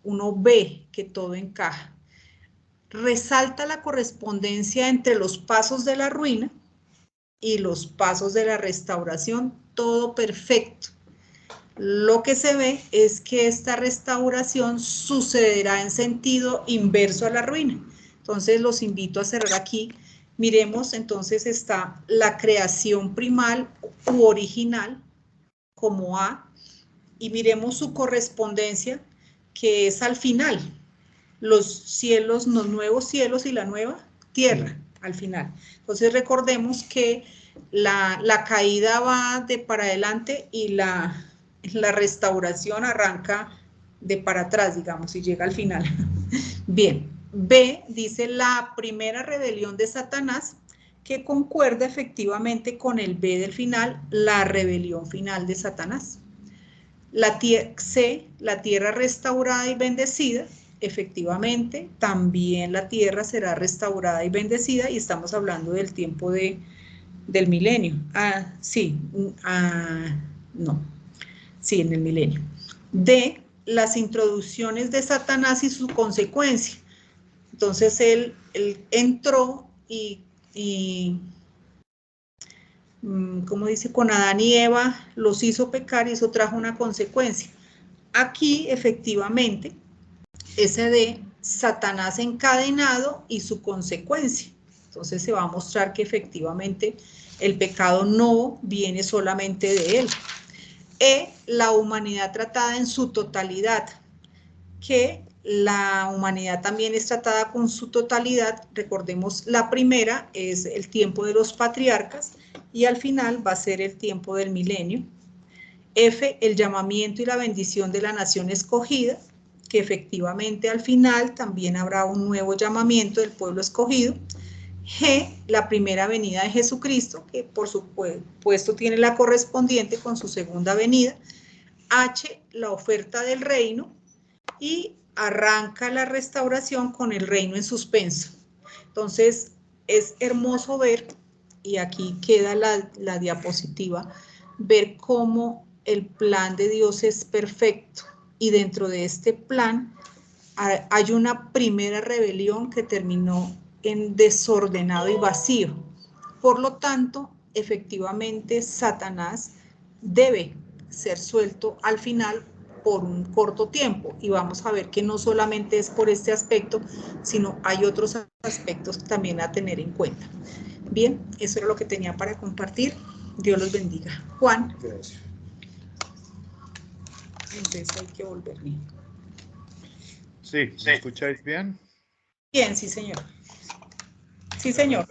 uno ve que todo encaja. Resalta la correspondencia entre los pasos de la ruina y los pasos de la restauración, todo perfecto. Lo que se ve es que esta restauración sucederá en sentido inverso a la ruina. Entonces los invito a cerrar aquí. Miremos, entonces está la creación primal u original como A, y miremos su correspondencia, que es al final, los cielos, los nuevos cielos y la nueva tierra, al final. Entonces recordemos que la caída va de para adelante y la restauración arranca de para atrás, digamos, y llega al final. Bien, B dice la primera rebelión de Satanás, que concuerda efectivamente con el B del final, la rebelión final de Satanás. C, la tierra restaurada y bendecida, efectivamente, también la tierra será restaurada y bendecida, y estamos hablando del tiempo del milenio. No, sí, en el milenio. D, las introducciones de Satanás y su consecuencia. Entonces él entró y como dice, con Adán y Eva los hizo pecar y eso trajo una consecuencia. Aquí, efectivamente, ese de Satanás encadenado y su consecuencia. Entonces se va a mostrar que efectivamente el pecado no viene solamente de él. La humanidad tratada en su totalidad, que la humanidad también es tratada con su totalidad. Recordemos, la primera es el tiempo de los patriarcas y al final va a ser el tiempo del milenio. F, el llamamiento y la bendición de la nación escogida, que efectivamente al final también habrá un nuevo llamamiento del pueblo escogido. G, la primera venida de Jesucristo, que por supuesto tiene la correspondiente con su segunda venida. H, la oferta del reino, y arranca la restauración con el reino en suspenso. Entonces es hermoso ver, y aquí queda la diapositiva, ver cómo el plan de Dios es perfecto, y dentro de este plan hay una primera rebelión que terminó en desordenado y vacío. Por lo tanto, efectivamente, Satanás debe ser suelto al final por un corto tiempo, y vamos a ver que no solamente es por este aspecto, sino hay otros aspectos también a tener en cuenta. Bien, eso era lo que tenía para compartir. Dios los bendiga. Juan. Gracias. Entonces hay que volver bien. Sí, ¿me escucháis bien? Bien, sí, señor. Sí, señor.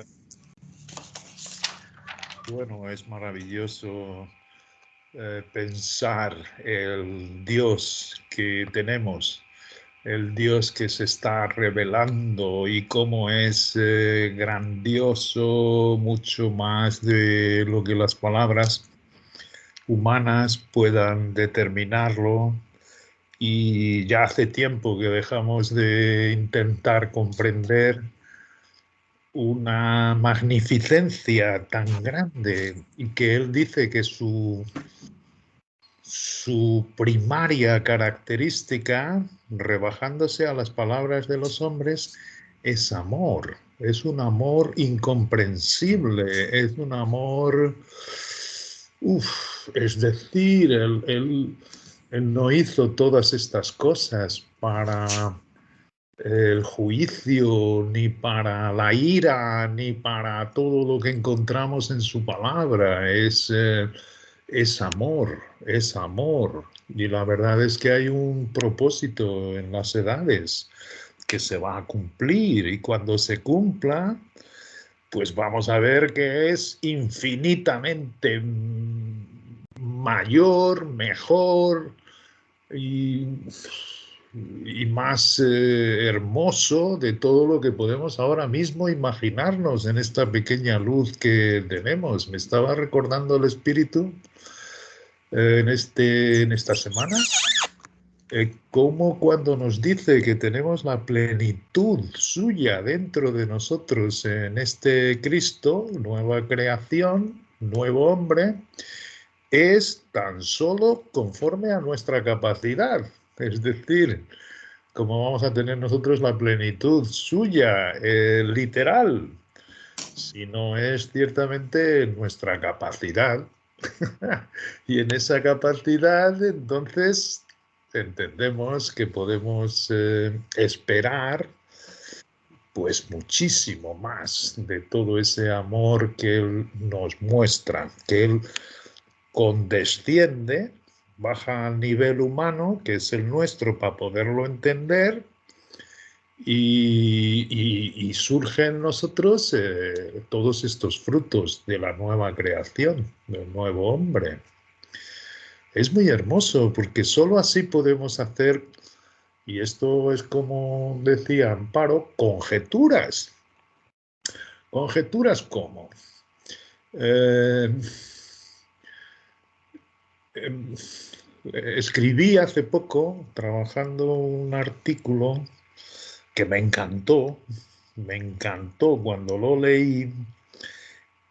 Bueno, es maravilloso pensar el Dios que tenemos, el Dios que se está revelando y cómo es grandioso, mucho más de lo que las palabras humanas puedan determinarlo. Y ya hace tiempo que dejamos de intentar comprender una magnificencia tan grande, y que él dice que su primaria característica, rebajándose a las palabras de los hombres, es amor. Es un amor incomprensible, es un amor... es decir, él no hizo todas estas cosas para el juicio, ni para la ira, ni para todo lo que encontramos en su palabra. Es amor, es amor. Y la verdad es que hay un propósito en las edades que se va a cumplir, y cuando se cumpla, pues vamos a ver que es infinitamente mayor, mejor, y más hermoso de todo lo que podemos ahora mismo imaginarnos en esta pequeña luz que tenemos. Me estaba recordando el Espíritu en esta semana, cómo cuando nos dice que tenemos la plenitud suya dentro de nosotros en este Cristo, nueva creación, nuevo hombre, es tan solo conforme a nuestra capacidad. Es decir, como vamos a tener nosotros la plenitud suya, literal, sino es ciertamente nuestra capacidad. Y en esa capacidad, entonces, entendemos que podemos esperar pues muchísimo más de todo ese amor que Él nos muestra, que Él condesciende, baja al nivel humano, que es el nuestro, para poderlo entender, y surgen en nosotros todos estos frutos de la nueva creación, del nuevo hombre. Es muy hermoso, porque solo así podemos hacer, y esto es como decía Amparo, conjeturas. ¿Conjeturas cómo? Escribí hace poco, trabajando un artículo que me encantó cuando lo leí,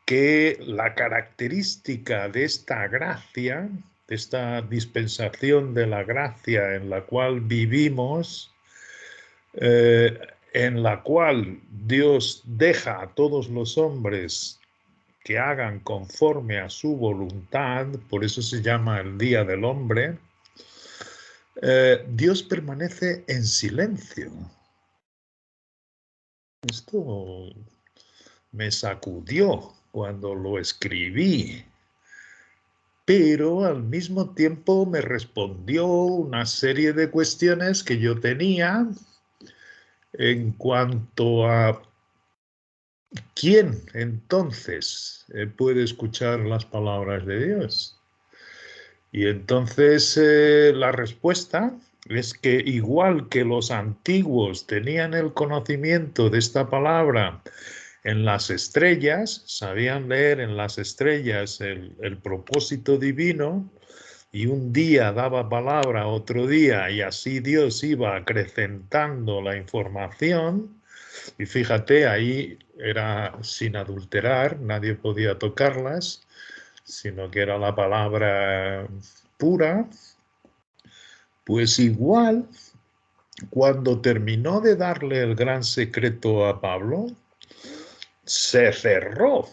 que la característica de esta gracia, de esta dispensación de la gracia en la cual vivimos, en la cual Dios deja a todos los hombres que hagan conforme a su voluntad, por eso se llama el Día del Hombre, Dios permanece en silencio. Esto me sacudió cuando lo escribí, pero al mismo tiempo me respondió una serie de cuestiones que yo tenía en cuanto a quién entonces puede escuchar las palabras de Dios. Y entonces la respuesta es que igual que los antiguos tenían el conocimiento de esta palabra en las estrellas, sabían leer en las estrellas el propósito divino, y un día daba palabra, otro día, y así Dios iba acrecentando la información, y fíjate, ahí era sin adulterar, nadie podía tocarlas, sino que era la palabra pura. Pues igual, cuando terminó de darle el gran secreto a Pablo, se cerró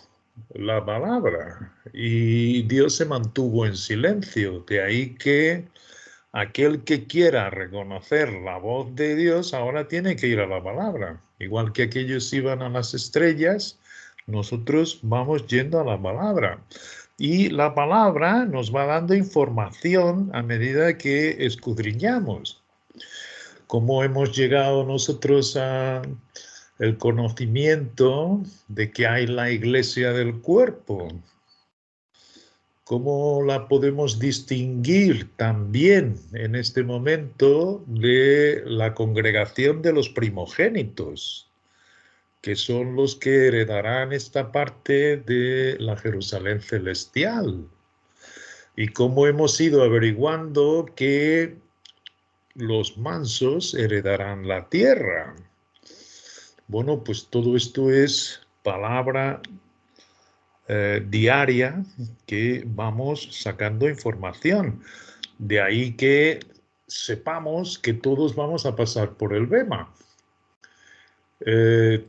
la palabra y Dios se mantuvo en silencio. De ahí que aquel que quiera reconocer la voz de Dios ahora tiene que ir a la palabra. Igual que aquellos iban a las estrellas, nosotros vamos yendo a la palabra. Y la palabra nos va dando información a medida que escudriñamos. ¿Cómo hemos llegado nosotros a el conocimiento de que hay la iglesia del cuerpo? ¿Cómo la podemos distinguir también en este momento de la congregación de los primogénitos, que son los que heredarán esta parte de la Jerusalén celestial? Y cómo hemos ido averiguando que los mansos heredarán la tierra. Bueno, pues todo esto es palabra diaria que vamos sacando información. De ahí que sepamos que todos vamos a pasar por el Bema.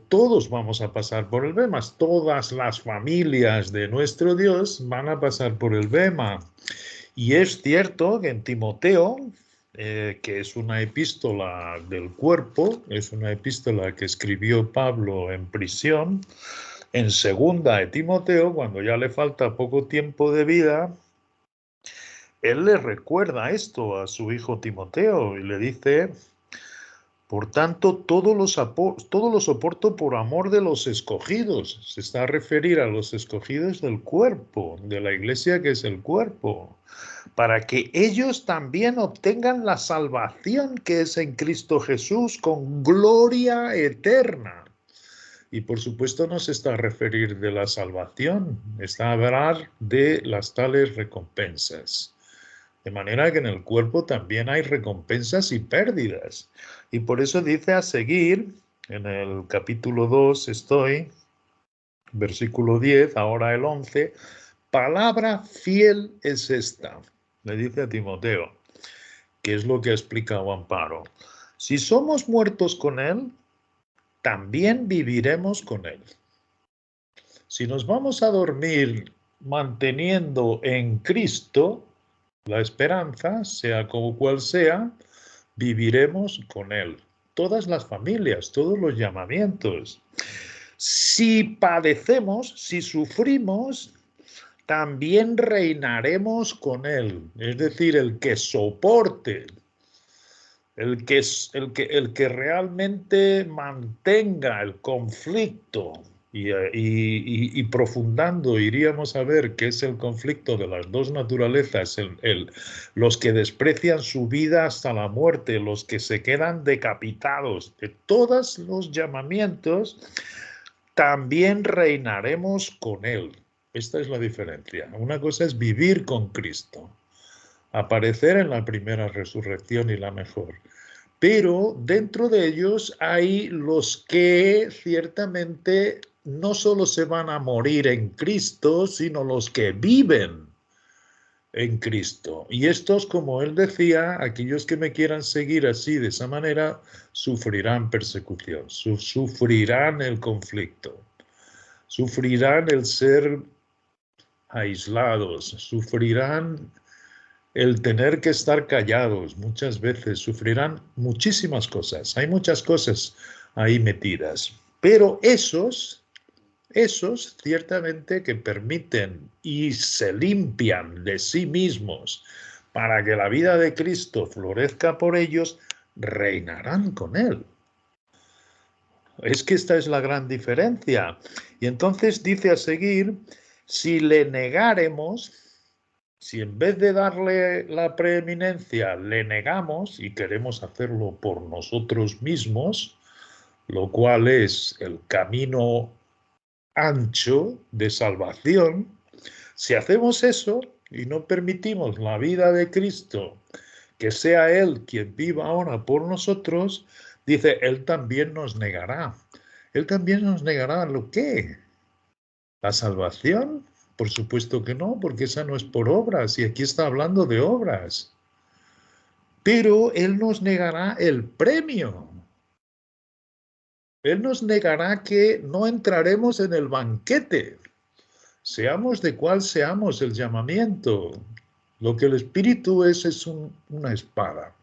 Todos vamos a pasar por el Bema. Todas las familias de nuestro Dios van a pasar por el Bema. Y es cierto que en Timoteo, que es una epístola del cuerpo, es una epístola que escribió Pablo en prisión, en segunda de Timoteo, cuando ya le falta poco tiempo de vida, él le recuerda esto a su hijo Timoteo y le dice, Por tanto, todo lo soporto por amor de los escogidos. Se está a referir a los escogidos del cuerpo, de la iglesia que es el cuerpo, para que ellos también obtengan la salvación que es en Cristo Jesús con gloria eterna. Y por supuesto no se está a referir de la salvación, está a hablar de las tales recompensas. De manera que en el cuerpo también hay recompensas y pérdidas. Y por eso dice a seguir, en el capítulo 2 estoy, versículo 10, ahora el 11, palabra fiel es esta, le dice a Timoteo, que es lo que ha explicado Amparo. Si somos muertos con él, también viviremos con él. Si nos vamos a dormir manteniendo en Cristo la esperanza, sea como cual sea, viviremos con él. Todas las familias, todos los llamamientos. Si padecemos, si sufrimos, también reinaremos con él. Es decir, el que soporte, el que realmente mantenga el conflicto, y profundando iríamos a ver qué es el conflicto de las dos naturalezas, los que desprecian su vida hasta la muerte, los que se quedan decapitados, de todos los llamamientos, también reinaremos con él. Esta es la diferencia. Una cosa es vivir con Cristo, aparecer en la primera resurrección y la mejor. Pero dentro de ellos hay los que ciertamente no solo se van a morir en Cristo, sino los que viven en Cristo. Y estos, como él decía, aquellos que me quieran seguir así, de esa manera, sufrirán persecución, sufrirán el conflicto, sufrirán el ser aislados, sufrirán el tener que estar callados muchas veces, sufrirán muchísimas cosas. Hay muchas cosas ahí metidas. Pero esos ciertamente que permiten y se limpian de sí mismos para que la vida de Cristo florezca por ellos, reinarán con él. Es que esta es la gran diferencia. Y entonces dice a seguir, si le negáremos, si en vez de darle la preeminencia le negamos y queremos hacerlo por nosotros mismos, lo cual es el camino ancho de salvación, si hacemos eso y no permitimos la vida de Cristo, que sea Él quien viva ahora por nosotros, dice, Él también nos negará. Él también nos negará ¿lo qué? ¿La salvación? Por supuesto que no, porque esa no es por obras, y aquí está hablando de obras. Pero Él nos negará el premio. Él nos negará que no entraremos en el banquete. Seamos de cuál seamos el llamamiento. Lo que el Espíritu es una espada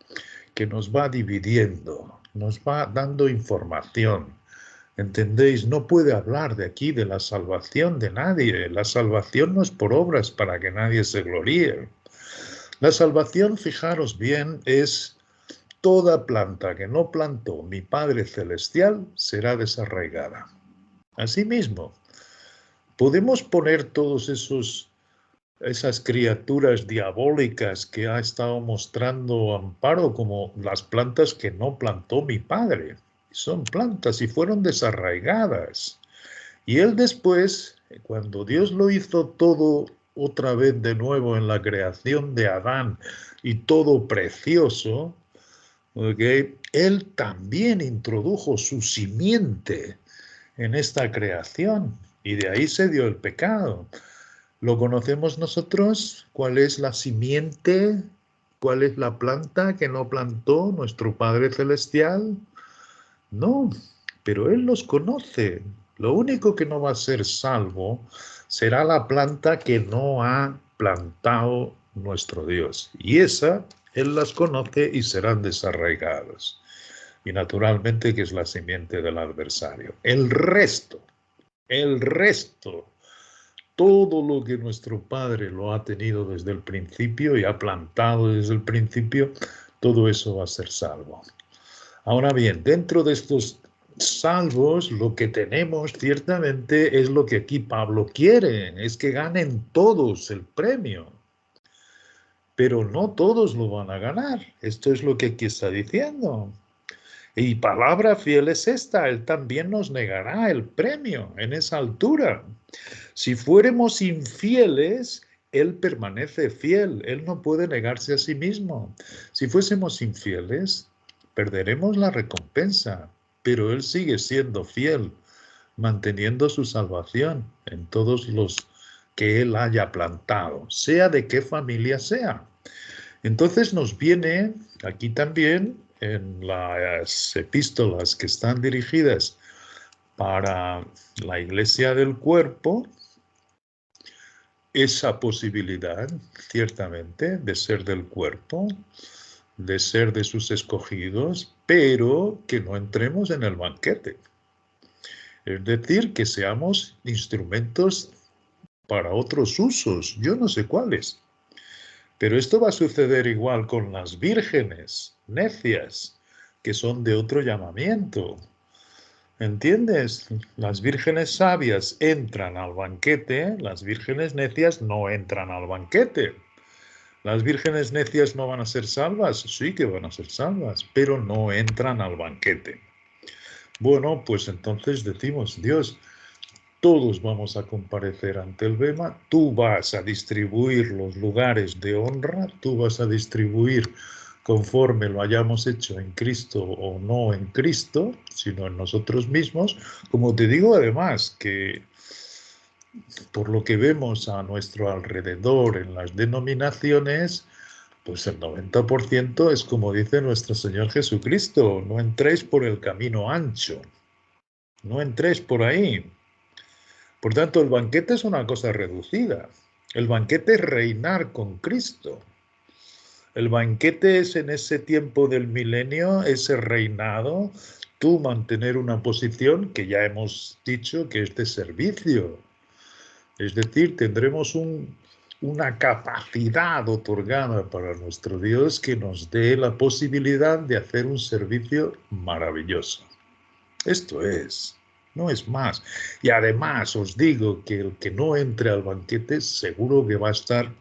que nos va dividiendo, nos va dando información. ¿Entendéis? No puede hablar de aquí de la salvación de nadie. La salvación no es por obras para que nadie se gloríe. La salvación, fijaros bien, es toda planta que no plantó mi Padre Celestial será desarraigada. Asimismo, podemos poner todos esas criaturas diabólicas que ha estado mostrando Amparo como las plantas que no plantó mi Padre. Son plantas y fueron desarraigadas. Y él después, cuando Dios lo hizo todo otra vez de nuevo en la creación de Adán y todo precioso, ¿okay? Él también introdujo su simiente en esta creación y de ahí se dio el pecado. ¿Lo conocemos nosotros? ¿Cuál es la simiente? ¿Cuál es la planta que no plantó nuestro Padre Celestial? No, pero Él los conoce. Lo único que no va a ser salvo será la planta que no ha plantado nuestro Dios. Y esa, Él las conoce y serán desarraigados. Y naturalmente que es la simiente del adversario. El resto, todo lo que nuestro Padre lo ha tenido desde el principio y ha plantado desde el principio, todo eso va a ser salvo. Ahora bien, dentro de estos salvos, lo que tenemos ciertamente es lo que aquí Pablo quiere, es que ganen todos el premio. Pero no todos lo van a ganar. Esto es lo que aquí está diciendo. Y palabra fiel es esta, Él también nos negará el premio en esa altura. Si fuéramos infieles, Él permanece fiel, Él no puede negarse a sí mismo. Si fuésemos infieles, perderemos la recompensa, pero Él sigue siendo fiel, manteniendo su salvación en todos los que Él haya plantado, sea de qué familia sea. Entonces nos viene aquí también en las epístolas que están dirigidas para la iglesia del cuerpo, esa posibilidad, ciertamente, de ser del cuerpo, de ser de sus escogidos, pero que no entremos en el banquete. Es decir, que seamos instrumentos para otros usos, yo no sé cuáles. Pero esto va a suceder igual con las vírgenes necias, que son de otro llamamiento. ¿Entiendes? Las vírgenes sabias entran al banquete, las vírgenes necias no entran al banquete. ¿Las vírgenes necias no van a ser salvas? Sí que van a ser salvas, pero no entran al banquete. Bueno, pues entonces decimos, Dios, todos vamos a comparecer ante el bema, tú vas a distribuir los lugares de honra, tú vas a distribuir conforme lo hayamos hecho en Cristo o no en Cristo, sino en nosotros mismos. Como te digo, además, que por lo que vemos a nuestro alrededor en las denominaciones, pues el 90% es como dice nuestro Señor Jesucristo, no entréis por el camino ancho, no entréis por ahí. Por tanto, el banquete es una cosa reducida. El banquete es reinar con Cristo. El banquete es en ese tiempo del milenio, ese reinado, tú mantener una posición que ya hemos dicho que es de servicio. Es decir, tendremos una capacidad otorgada para nuestro Dios que nos dé la posibilidad de hacer un servicio maravilloso. Esto es, no es más. Y además os digo que el que no entre al banquete seguro que va a estar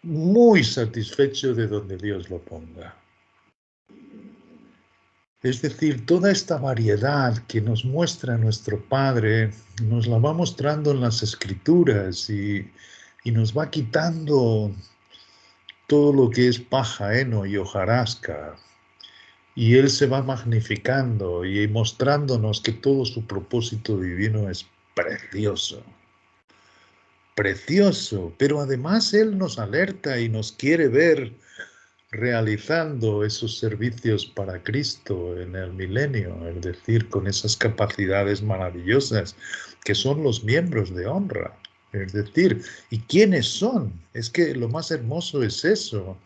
muy satisfecho de donde Dios lo ponga. Es decir, toda esta variedad que nos muestra nuestro Padre, nos la va mostrando en las Escrituras y nos va quitando todo lo que es paja, heno y hojarasca. Y Él se va magnificando y mostrándonos que todo su propósito divino es precioso. Precioso, pero además Él nos alerta y nos quiere ver realizando esos servicios para Cristo en el milenio, es decir, con esas capacidades maravillosas que son los miembros de honra. Es decir, ¿y quiénes son? Es que lo más hermoso es eso.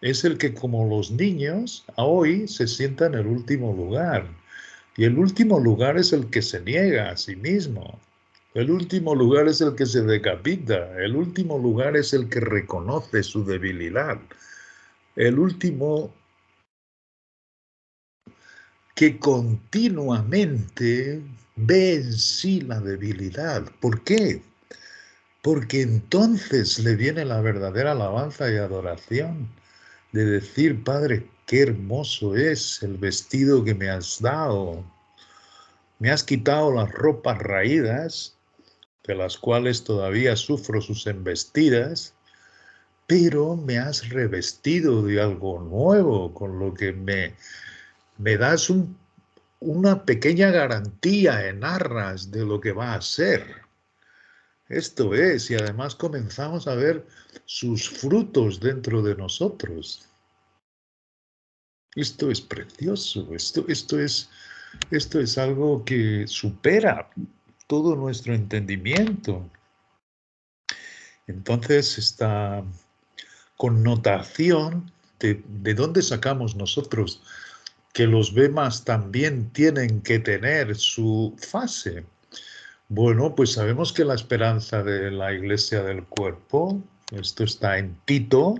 Es el que, como los niños, hoy se sienta en el último lugar. Y el último lugar es el que se niega a sí mismo. El último lugar es el que se decapita. El último lugar es el que reconoce su debilidad. El último que continuamente ve en sí la debilidad. ¿Por qué? Porque entonces le viene la verdadera alabanza y adoración de decir, Padre, qué hermoso es el vestido que me has dado. Me has quitado las ropas raídas, de las cuales todavía sufro sus embestidas, pero me has revestido de algo nuevo, con lo que me das una pequeña garantía en arras de lo que va a ser. Esto es, y además comenzamos a ver sus frutos dentro de nosotros. Esto es precioso, esto es algo que supera todo nuestro entendimiento. Entonces, esta connotación de dónde sacamos nosotros que los bemas también tienen que tener su fase. Bueno, pues sabemos que la esperanza de la iglesia del cuerpo, esto está en Tito,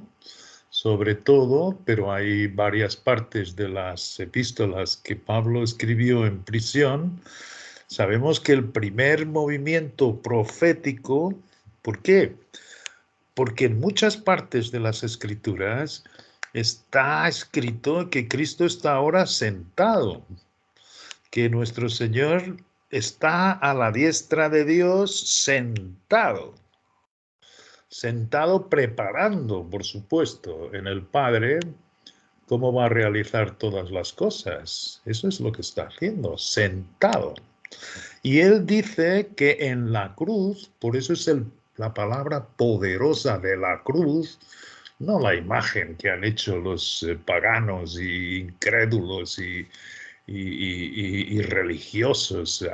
sobre todo, pero hay varias partes de las epístolas que Pablo escribió en prisión. Sabemos que el primer movimiento profético, ¿por qué? Porque en muchas partes de las Escrituras está escrito que Cristo está ahora sentado, que nuestro Señor está a la diestra de Dios sentado. Sentado preparando, por supuesto, en el Padre cómo va a realizar todas las cosas. Eso es lo que está haciendo, sentado. Y él dice que en la cruz, por eso es la palabra poderosa de la cruz, no la imagen que han hecho los paganos y incrédulos y religiosos,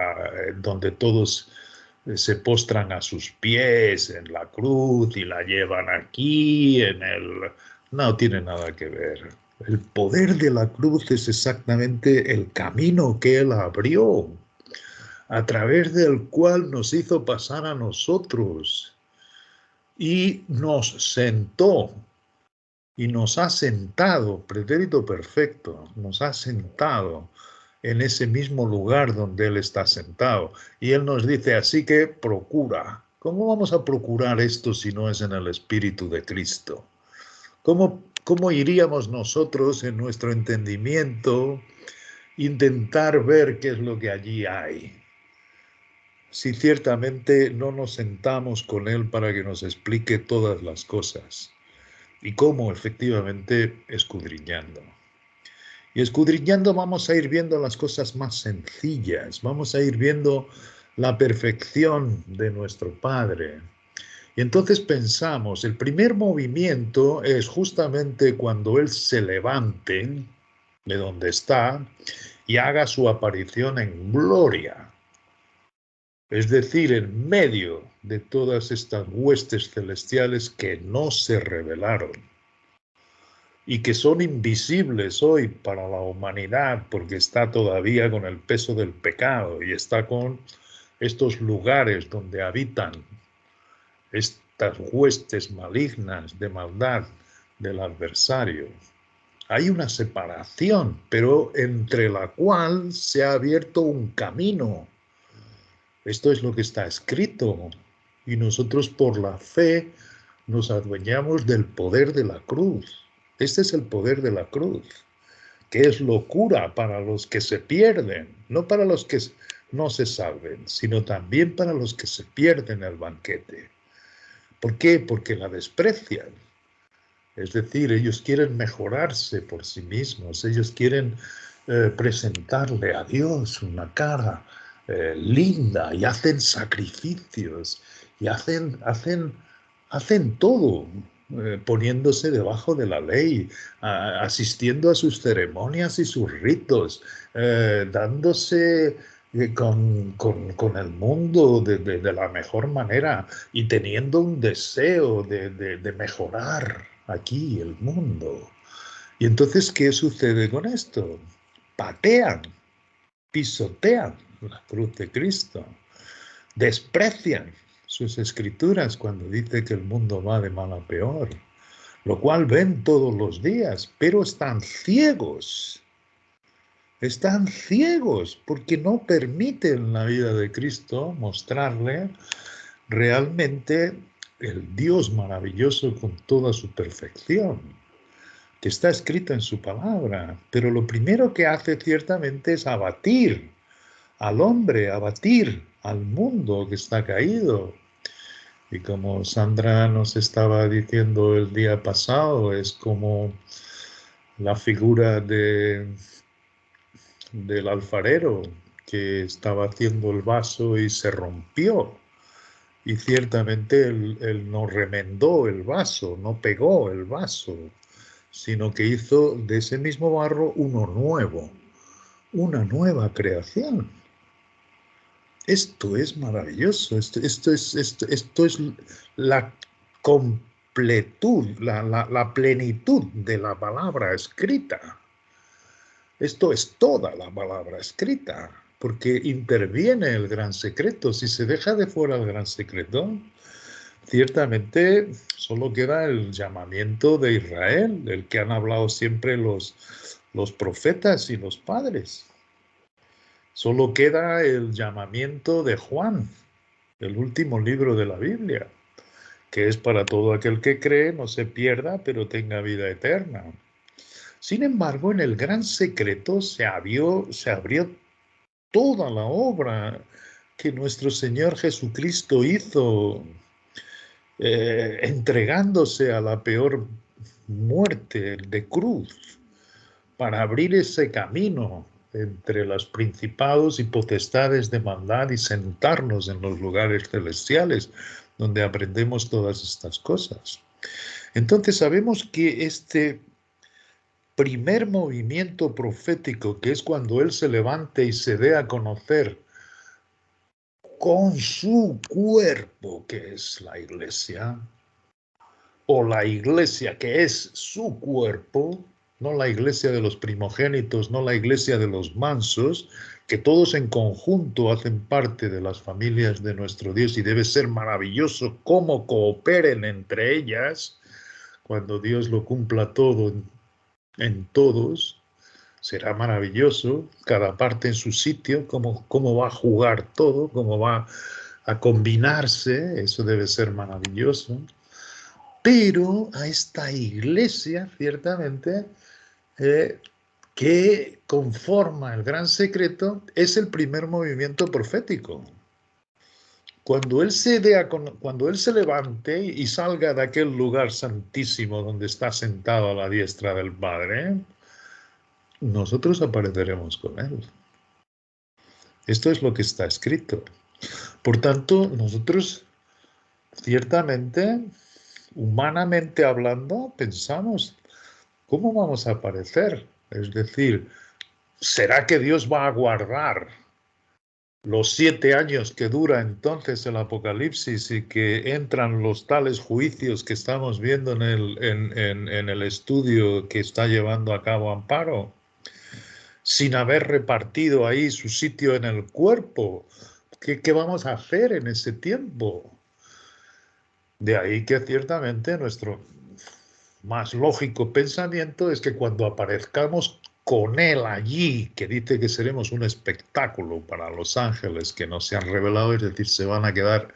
donde todos se postran a sus pies en la cruz y la llevan aquí, no tiene nada que ver. El poder de la cruz es exactamente el camino que él abrió, a través del cual nos hizo pasar a nosotros y nos sentó y nos ha sentado, pretérito perfecto, nos ha sentado en ese mismo lugar donde Él está sentado. Y Él nos dice, así que procura. ¿Cómo vamos a procurar esto si no es en el Espíritu de Cristo? ¿Cómo iríamos nosotros en nuestro entendimiento intentar ver qué es lo que allí hay? Si ciertamente no nos sentamos con Él para que nos explique todas las cosas. Y cómo efectivamente escudriñando. Y escudriñando vamos a ir viendo las cosas más sencillas, vamos a ir viendo la perfección de nuestro Padre. Y entonces pensamos, el primer movimiento es justamente cuando Él se levante de donde está y haga su aparición en gloria. Es decir, en medio de todas estas huestes celestiales que no se revelaron y que son invisibles hoy para la humanidad porque está todavía con el peso del pecado y está con estos lugares donde habitan estas huestes malignas de maldad del adversario. Hay una separación, pero entre la cual se ha abierto un camino. Esto es lo que está escrito y nosotros por la fe nos adueñamos del poder de la cruz. Este es el poder de la cruz, que es locura para los que se pierden, no para los que no se salven, sino también para los que se pierden el banquete. ¿Por qué? Porque la desprecian. Es decir, ellos quieren mejorarse por sí mismos, ellos quieren presentarle a Dios una cara linda y hacen sacrificios y hacen todo, poniéndose debajo de la ley, asistiendo a sus ceremonias y sus ritos, dándose con el mundo de la mejor manera y teniendo un deseo de mejorar aquí el mundo. Y entonces, ¿qué sucede con esto? Patean, pisotean la cruz de Cristo, desprecian sus escrituras cuando dice que el mundo va de mal a peor, lo cual ven todos los días, pero están ciegos porque no permiten la vida de Cristo mostrarle realmente el Dios maravilloso con toda su perfección, que está escrita en su palabra. Pero lo primero que hace ciertamente es abatir al hombre, abatir al mundo que está caído. Y como Sandra nos estaba diciendo el día pasado, es como la figura del alfarero que estaba haciendo el vaso y se rompió. Y ciertamente él no remendó el vaso, no pegó el vaso, sino que hizo de ese mismo barro uno nuevo, una nueva creación. Esto es maravilloso, esto es la completud, la plenitud de la palabra escrita. Esto es toda la palabra escrita, porque interviene el gran secreto. Si se deja de fuera el gran secreto, ciertamente solo queda el llamamiento de Israel, el que han hablado siempre los profetas y los padres. Solo queda el llamamiento de Juan, el último libro de la Biblia, que es para todo aquel que cree, no se pierda, pero tenga vida eterna. Sin embargo, en el gran secreto se abrió toda la obra que nuestro Señor Jesucristo hizo, entregándose a la peor muerte de cruz, para abrir ese camino entre los principados y potestades de maldad y sentarnos en los lugares celestiales, donde aprendemos todas estas cosas. Entonces sabemos que este primer movimiento profético, que es cuando Él se levante y se dé a conocer con su cuerpo, que es la iglesia, o la iglesia que es su cuerpo, no la iglesia de los primogénitos, no la iglesia de los mansos, que todos en conjunto hacen parte de las familias de nuestro Dios, y debe ser maravilloso cómo cooperen entre ellas cuando Dios lo cumpla todo en todos. Será maravilloso, cada parte en su sitio, cómo va a jugar todo, cómo va a combinarse, eso debe ser maravilloso. Pero a esta iglesia, ciertamente, que conforma el gran secreto, es el primer movimiento profético. Cuando Él se levante y salga de aquel lugar santísimo donde está sentado a la diestra del Padre, nosotros apareceremos con Él. Esto es lo que está escrito. Por tanto, nosotros, ciertamente, humanamente hablando, pensamos, ¿cómo vamos a aparecer? Es decir, ¿será que Dios va a guardar los 7 años que dura entonces el Apocalipsis y que entran los tales juicios que estamos viendo en el estudio que está llevando a cabo Amparo, sin haber repartido ahí su sitio en el cuerpo? ¿Qué vamos a hacer en ese tiempo? De ahí que ciertamente nuestro más lógico pensamiento es que cuando aparezcamos con Él allí, que dice que seremos un espectáculo para los ángeles que nos se han revelado, es decir, se van a quedar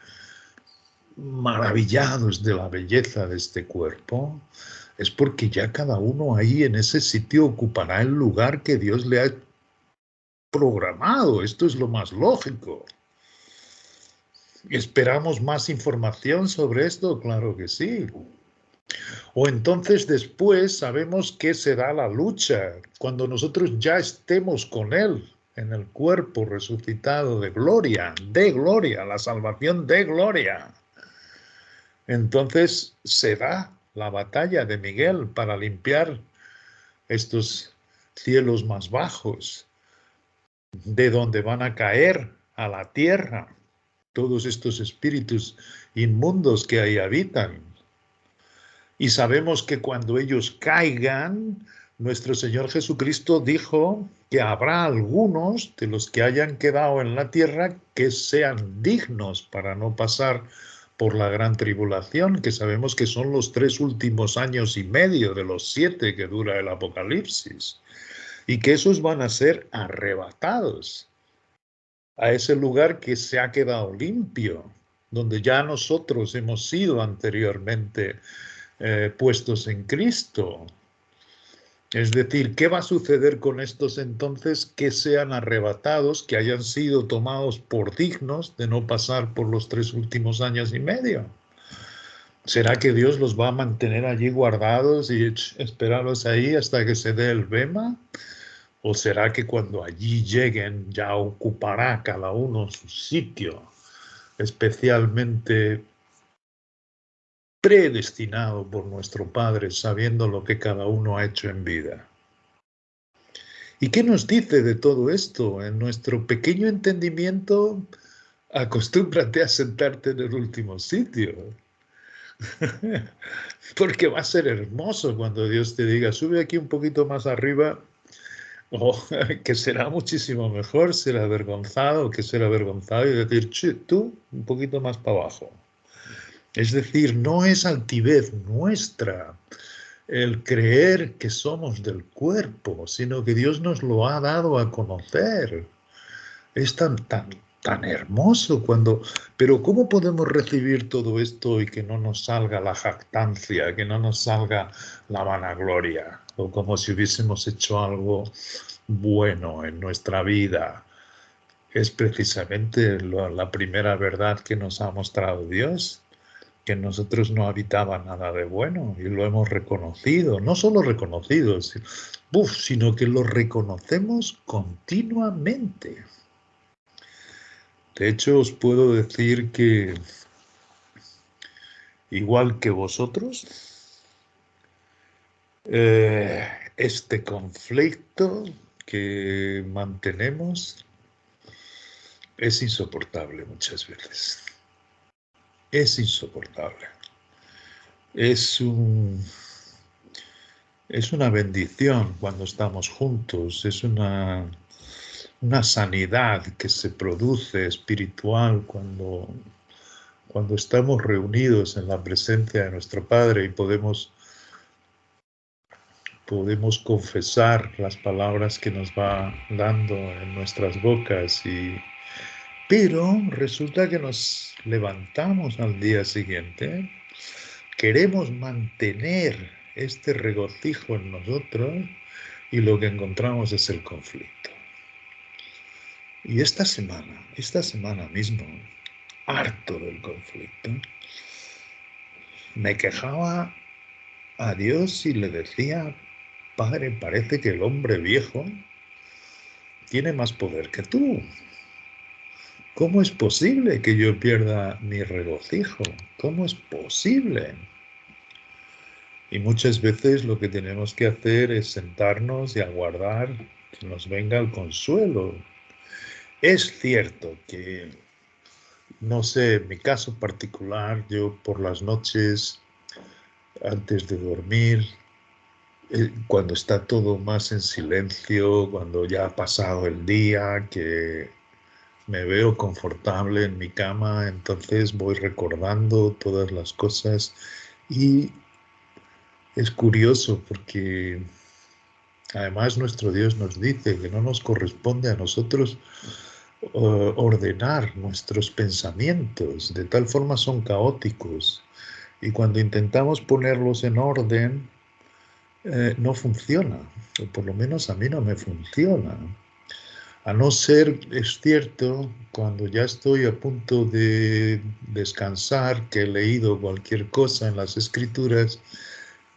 maravillados de la belleza de este cuerpo, es porque ya cada uno ahí en ese sitio ocupará el lugar que Dios le ha programado. Esto es lo más lógico. ¿Esperamos más información sobre esto? Claro que sí. O entonces después sabemos que será la lucha, cuando nosotros ya estemos con Él en el cuerpo resucitado de gloria, la salvación de gloria. Entonces será la batalla de Miguel para limpiar estos cielos más bajos, de donde van a caer a la tierra todos estos espíritus inmundos que ahí habitan. Y sabemos que cuando ellos caigan, nuestro Señor Jesucristo dijo que habrá algunos de los que hayan quedado en la tierra que sean dignos para no pasar por la gran tribulación, que sabemos que son los 3 últimos años y medio de los 7 que dura el Apocalipsis, y que esos van a ser arrebatados a ese lugar que se ha quedado limpio, donde ya nosotros hemos sido anteriormente puestos en Cristo. Es decir, ¿qué va a suceder con estos entonces que sean arrebatados, que hayan sido tomados por dignos de no pasar por los 3 últimos años y medio? ¿Será que Dios los va a mantener allí guardados y esperarlos ahí hasta que se dé el bema? ¿O será que cuando allí lleguen ya ocupará cada uno su sitio, especialmente predestinado por nuestro Padre, sabiendo lo que cada uno ha hecho en vida? ¿Y qué nos dice de todo esto? En nuestro pequeño entendimiento, acostúmbrate a sentarte en el último sitio. Porque va a ser hermoso cuando Dios te diga, sube aquí un poquito más arriba, o que será muchísimo mejor ser avergonzado que ser avergonzado y decir, tú un poquito más para abajo. Es decir, no es altivez nuestra el creer que somos del cuerpo, sino que Dios nos lo ha dado a conocer. Es tan hermoso cuando... Pero ¿cómo podemos recibir todo esto y que no nos salga la jactancia, que no nos salga la vanagloria? O como si hubiésemos hecho algo bueno en nuestra vida. Es precisamente la primera verdad que nos ha mostrado Dios, que en nosotros no habitaba nada de bueno y lo hemos reconocido, no solo reconocido, sino que lo reconocemos continuamente. De hecho, os puedo decir que, igual que vosotros, este conflicto que mantenemos es insoportable muchas veces. Es insoportable. Es una bendición cuando estamos juntos, es una sanidad que se produce espiritual cuando estamos reunidos en la presencia de nuestro Padre y podemos confesar las palabras que nos va dando en nuestras bocas. Pero resulta que nos levantamos al día siguiente, queremos mantener este regocijo en nosotros y lo que encontramos es el conflicto. Y esta semana mismo, harto del conflicto, me quejaba a Dios y le decía: Padre, parece que el hombre viejo tiene más poder que tú. ¿Cómo es posible que yo pierda mi regocijo? ¿Cómo es posible? Y muchas veces lo que tenemos que hacer es sentarnos y aguardar que nos venga el consuelo. Es cierto que, no sé, en mi caso particular, yo por las noches, antes de dormir, cuando está todo más en silencio, cuando ya ha pasado el día, que me veo confortable en mi cama, entonces voy recordando todas las cosas y es curioso porque además nuestro Dios nos dice que no nos corresponde a nosotros ordenar nuestros pensamientos, de tal forma son caóticos y cuando intentamos ponerlos en orden no funciona, o por lo menos a mí no me funciona. A no ser, es cierto, cuando ya estoy a punto de descansar, que he leído cualquier cosa en las Escrituras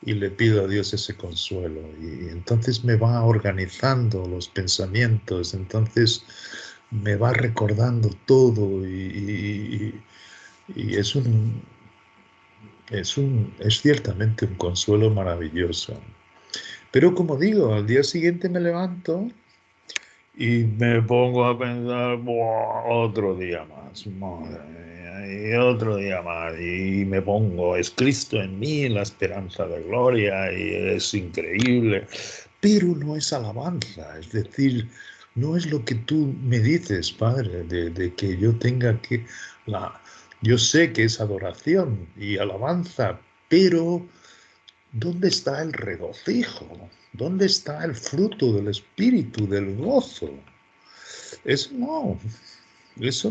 y le pido a Dios ese consuelo. Y entonces me va organizando los pensamientos, entonces me va recordando todo y es ciertamente un consuelo maravilloso. Pero como digo, al día siguiente me levanto y me pongo a pensar, otro día más, madre mía, y otro día más, y me pongo, es Cristo en mí, la esperanza de gloria, y es increíble, pero no es alabanza, es decir, no es lo que tú me dices, Padre, de que yo tenga que, yo sé que es adoración y alabanza, pero ¿dónde está el regocijo? ¿Dónde está el fruto del espíritu, del gozo? Eso no. Eso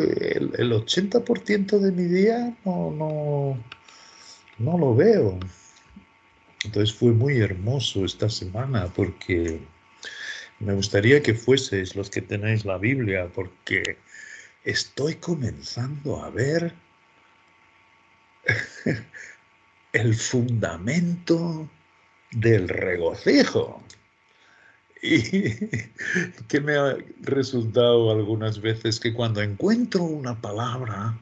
el 80% de mi día no lo veo. Entonces fue muy hermoso esta semana porque me gustaría que fueseis los que tenéis la Biblia porque estoy comenzando a ver el fundamento del regocijo. Y que me ha resultado algunas veces que cuando encuentro una palabra,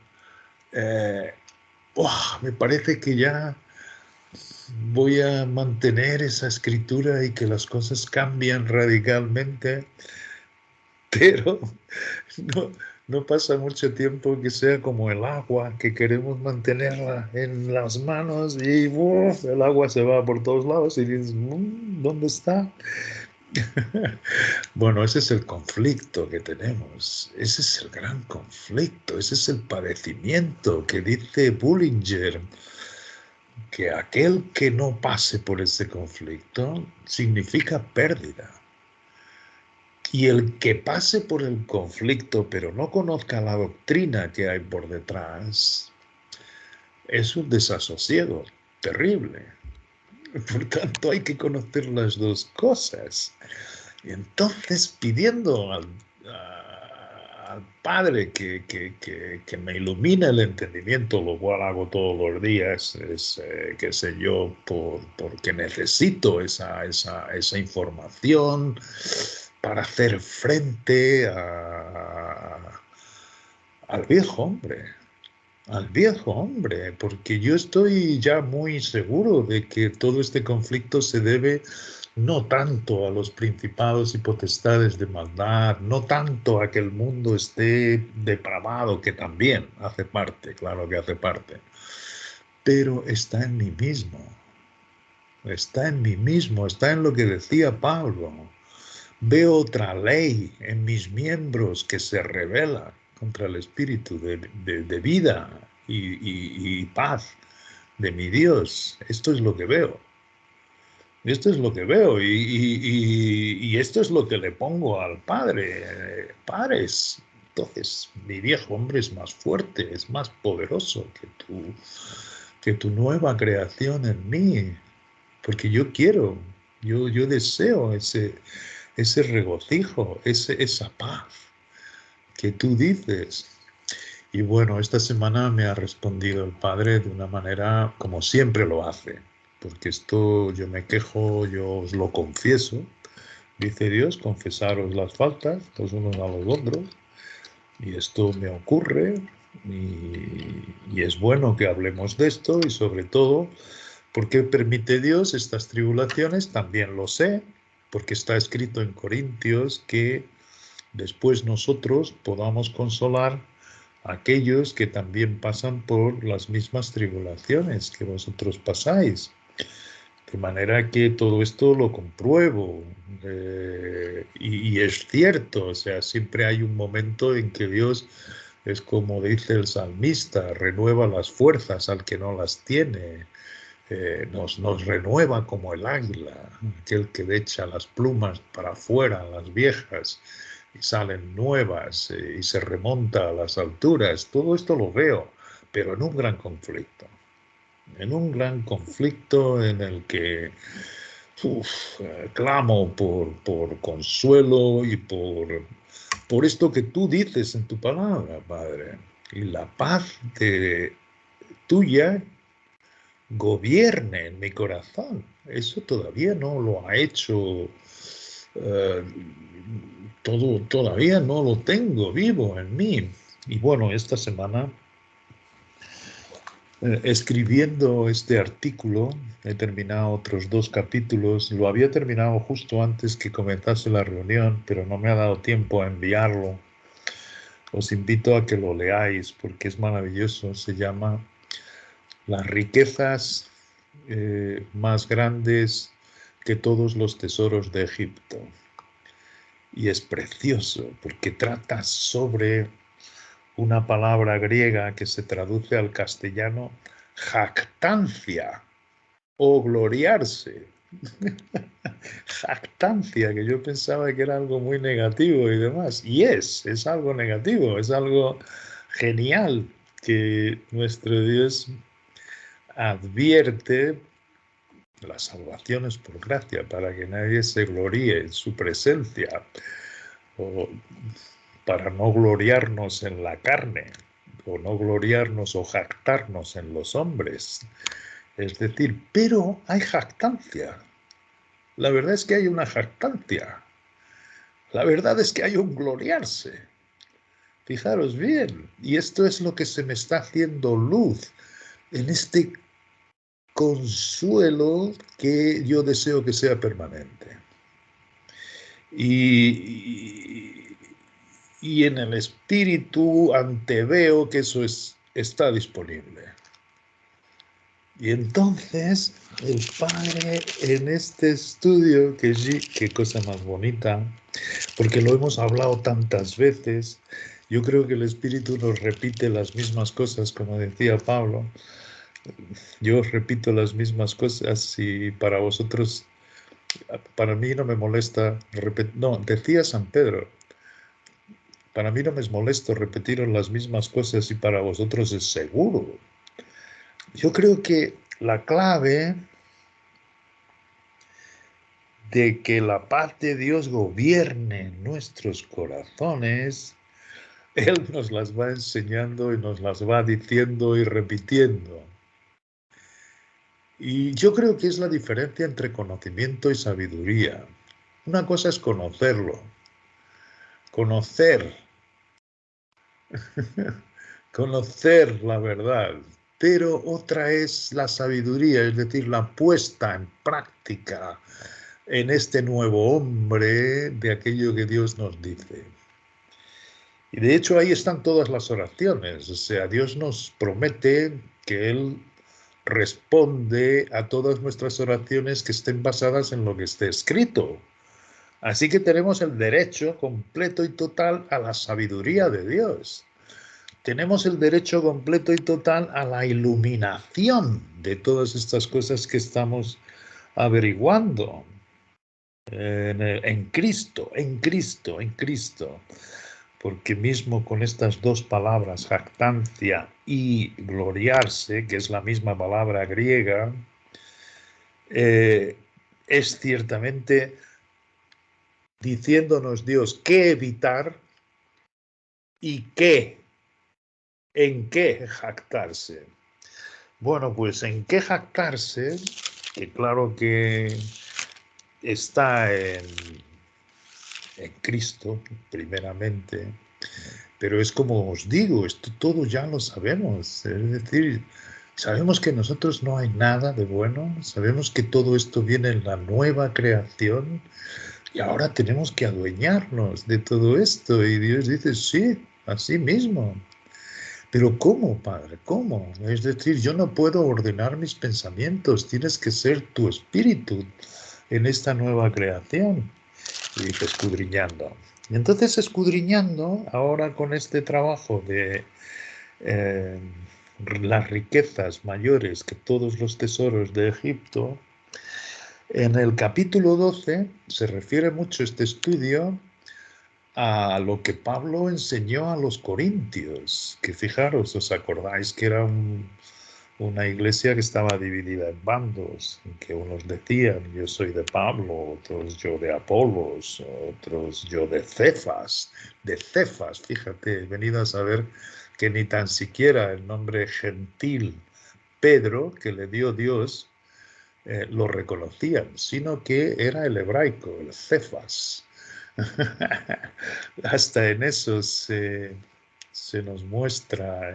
me parece que ya voy a mantener esa escritura y que las cosas cambian radicalmente, pero no pasa mucho tiempo que sea como el agua, que queremos mantenerla en las manos y el agua se va por todos lados y dices, ¿dónde está? Bueno, ese es el conflicto que tenemos, ese es el gran conflicto, ese es el padecimiento que dice Bullinger, que aquel que no pase por ese conflicto significa pérdida. Y el que pase por el conflicto pero no conozca la doctrina que hay por detrás, es un desasosiego terrible. Por tanto, hay que conocer las dos cosas. Y entonces, pidiendo al Padre que me ilumine el entendimiento, lo cual hago todos los días, es, qué sé yo, porque necesito esa información para hacer frente al viejo hombre. Al viejo hombre, porque yo estoy ya muy seguro de que todo este conflicto se debe no tanto a los principados y potestades de maldad, no tanto a que el mundo esté depravado, que también hace parte, claro que hace parte, pero está en mí mismo, está en mí mismo, está en lo que decía Pablo. Veo otra ley en mis miembros que se revela contra el espíritu de vida y paz de mi Dios. Esto es lo que veo. Esto es lo que veo y esto es lo que le pongo al Padre. Padres, entonces mi viejo hombre es más fuerte, es más poderoso que tu nueva creación en mí, porque yo quiero, yo deseo ese regocijo, esa paz que tú dices. Y bueno, esta semana me ha respondido el Padre de una manera como siempre lo hace, porque esto yo me quejo, yo os lo confieso, dice Dios, confesaros las faltas los unos a los otros, y esto me ocurre, y es bueno que hablemos de esto, y sobre todo, ¿por qué permite Dios estas tribulaciones? También lo sé, porque está escrito en Corintios que después nosotros podamos consolar a aquellos que también pasan por las mismas tribulaciones que vosotros pasáis. De manera que todo esto lo compruebo y es cierto, o sea, siempre hay un momento en que Dios es como dice el salmista, renueva las fuerzas al que no las tiene. Nos renueva como el águila, aquel que echa las plumas para afuera, las viejas, y salen nuevas y se remonta a las alturas. Todo esto lo veo, pero en un gran conflicto. En un gran conflicto en el que clamo por consuelo y por esto que tú dices en tu palabra, Padre. Y la paz tuya gobierne en mi corazón. Eso todavía no lo ha hecho, todavía no lo tengo vivo en mí. Y bueno, esta semana, escribiendo este artículo, he terminado otros 2 capítulos. Lo había terminado justo antes que comenzase la reunión, pero no me ha dado tiempo a enviarlo. Os invito a que lo leáis porque es maravilloso. Se llama Las riquezas más grandes que todos los tesoros de Egipto. Y es precioso porque trata sobre una palabra griega que se traduce al castellano jactancia o gloriarse. Jactancia, que yo pensaba que era algo muy negativo y demás. Y es algo negativo, es algo genial que nuestro Dios advierte. La salvación es por gracia, para que nadie se gloríe en su presencia, o para no gloriarnos en la carne, o no gloriarnos o jactarnos en los hombres. Es decir, pero hay jactancia. La verdad es que hay una jactancia. La verdad es que hay un gloriarse. Fijaros bien, y esto es lo que se me está haciendo luz en este consuelo que yo deseo que sea permanente. Y en el espíritu anteveo que eso está disponible. Y entonces el Padre en este estudio, que sí, qué cosa más bonita, porque lo hemos hablado tantas veces, yo creo que el Espíritu nos repite las mismas cosas, como decía Pablo. Yo repito las mismas cosas y para vosotros, para mí no me molesta repetir. No, decía San Pedro, para mí no me es molesto repetir las mismas cosas y para vosotros es seguro. Yo creo que la clave de que la paz de Dios gobierne nuestros corazones, Él nos las va enseñando y nos las va diciendo y repitiendo. Y yo creo que es la diferencia entre conocimiento y sabiduría. Una cosa es conocerlo, conocer, conocer la verdad, pero otra es la sabiduría, es decir, la puesta en práctica en este nuevo hombre de aquello que Dios nos dice. Y de hecho ahí están todas las oraciones, o sea, Dios nos promete que Él responde a todas nuestras oraciones que estén basadas en lo que esté escrito. Así que tenemos el derecho completo y total a la sabiduría de Dios. Tenemos el derecho completo y total a la iluminación de todas estas cosas que estamos averiguando. En Cristo, en Cristo, en Cristo. Porque mismo con estas dos palabras, jactancia y gloriarse, que es la misma palabra griega, es ciertamente diciéndonos Dios qué evitar y en qué jactarse. Bueno, pues en qué jactarse, que claro que está en Cristo, primeramente, pero es como os digo, esto todo ya lo sabemos, es decir, sabemos que nosotros no hay nada de bueno, sabemos que todo esto viene en la nueva creación y ahora tenemos que adueñarnos de todo esto y Dios dice, sí, así mismo. Pero ¿cómo, Padre? ¿Cómo? Es decir, yo no puedo ordenar mis pensamientos, tienes que ser tu espíritu en esta nueva creación. Y dice, escudriñando. Y entonces escudriñando, ahora con este trabajo de las riquezas mayores que todos los tesoros de Egipto, en el capítulo 12 se refiere mucho este estudio a lo que Pablo enseñó a los corintios, que fijaros, os acordáis que era una iglesia que estaba dividida en bandos, en que unos decían yo soy de Pablo, otros yo de Apolos, otros yo de Cefas, fíjate, he venido a saber que ni tan siquiera el nombre gentil Pedro, que le dio Dios, lo reconocían, sino que era el hebraico, el Cefas. Hasta en eso se nos muestra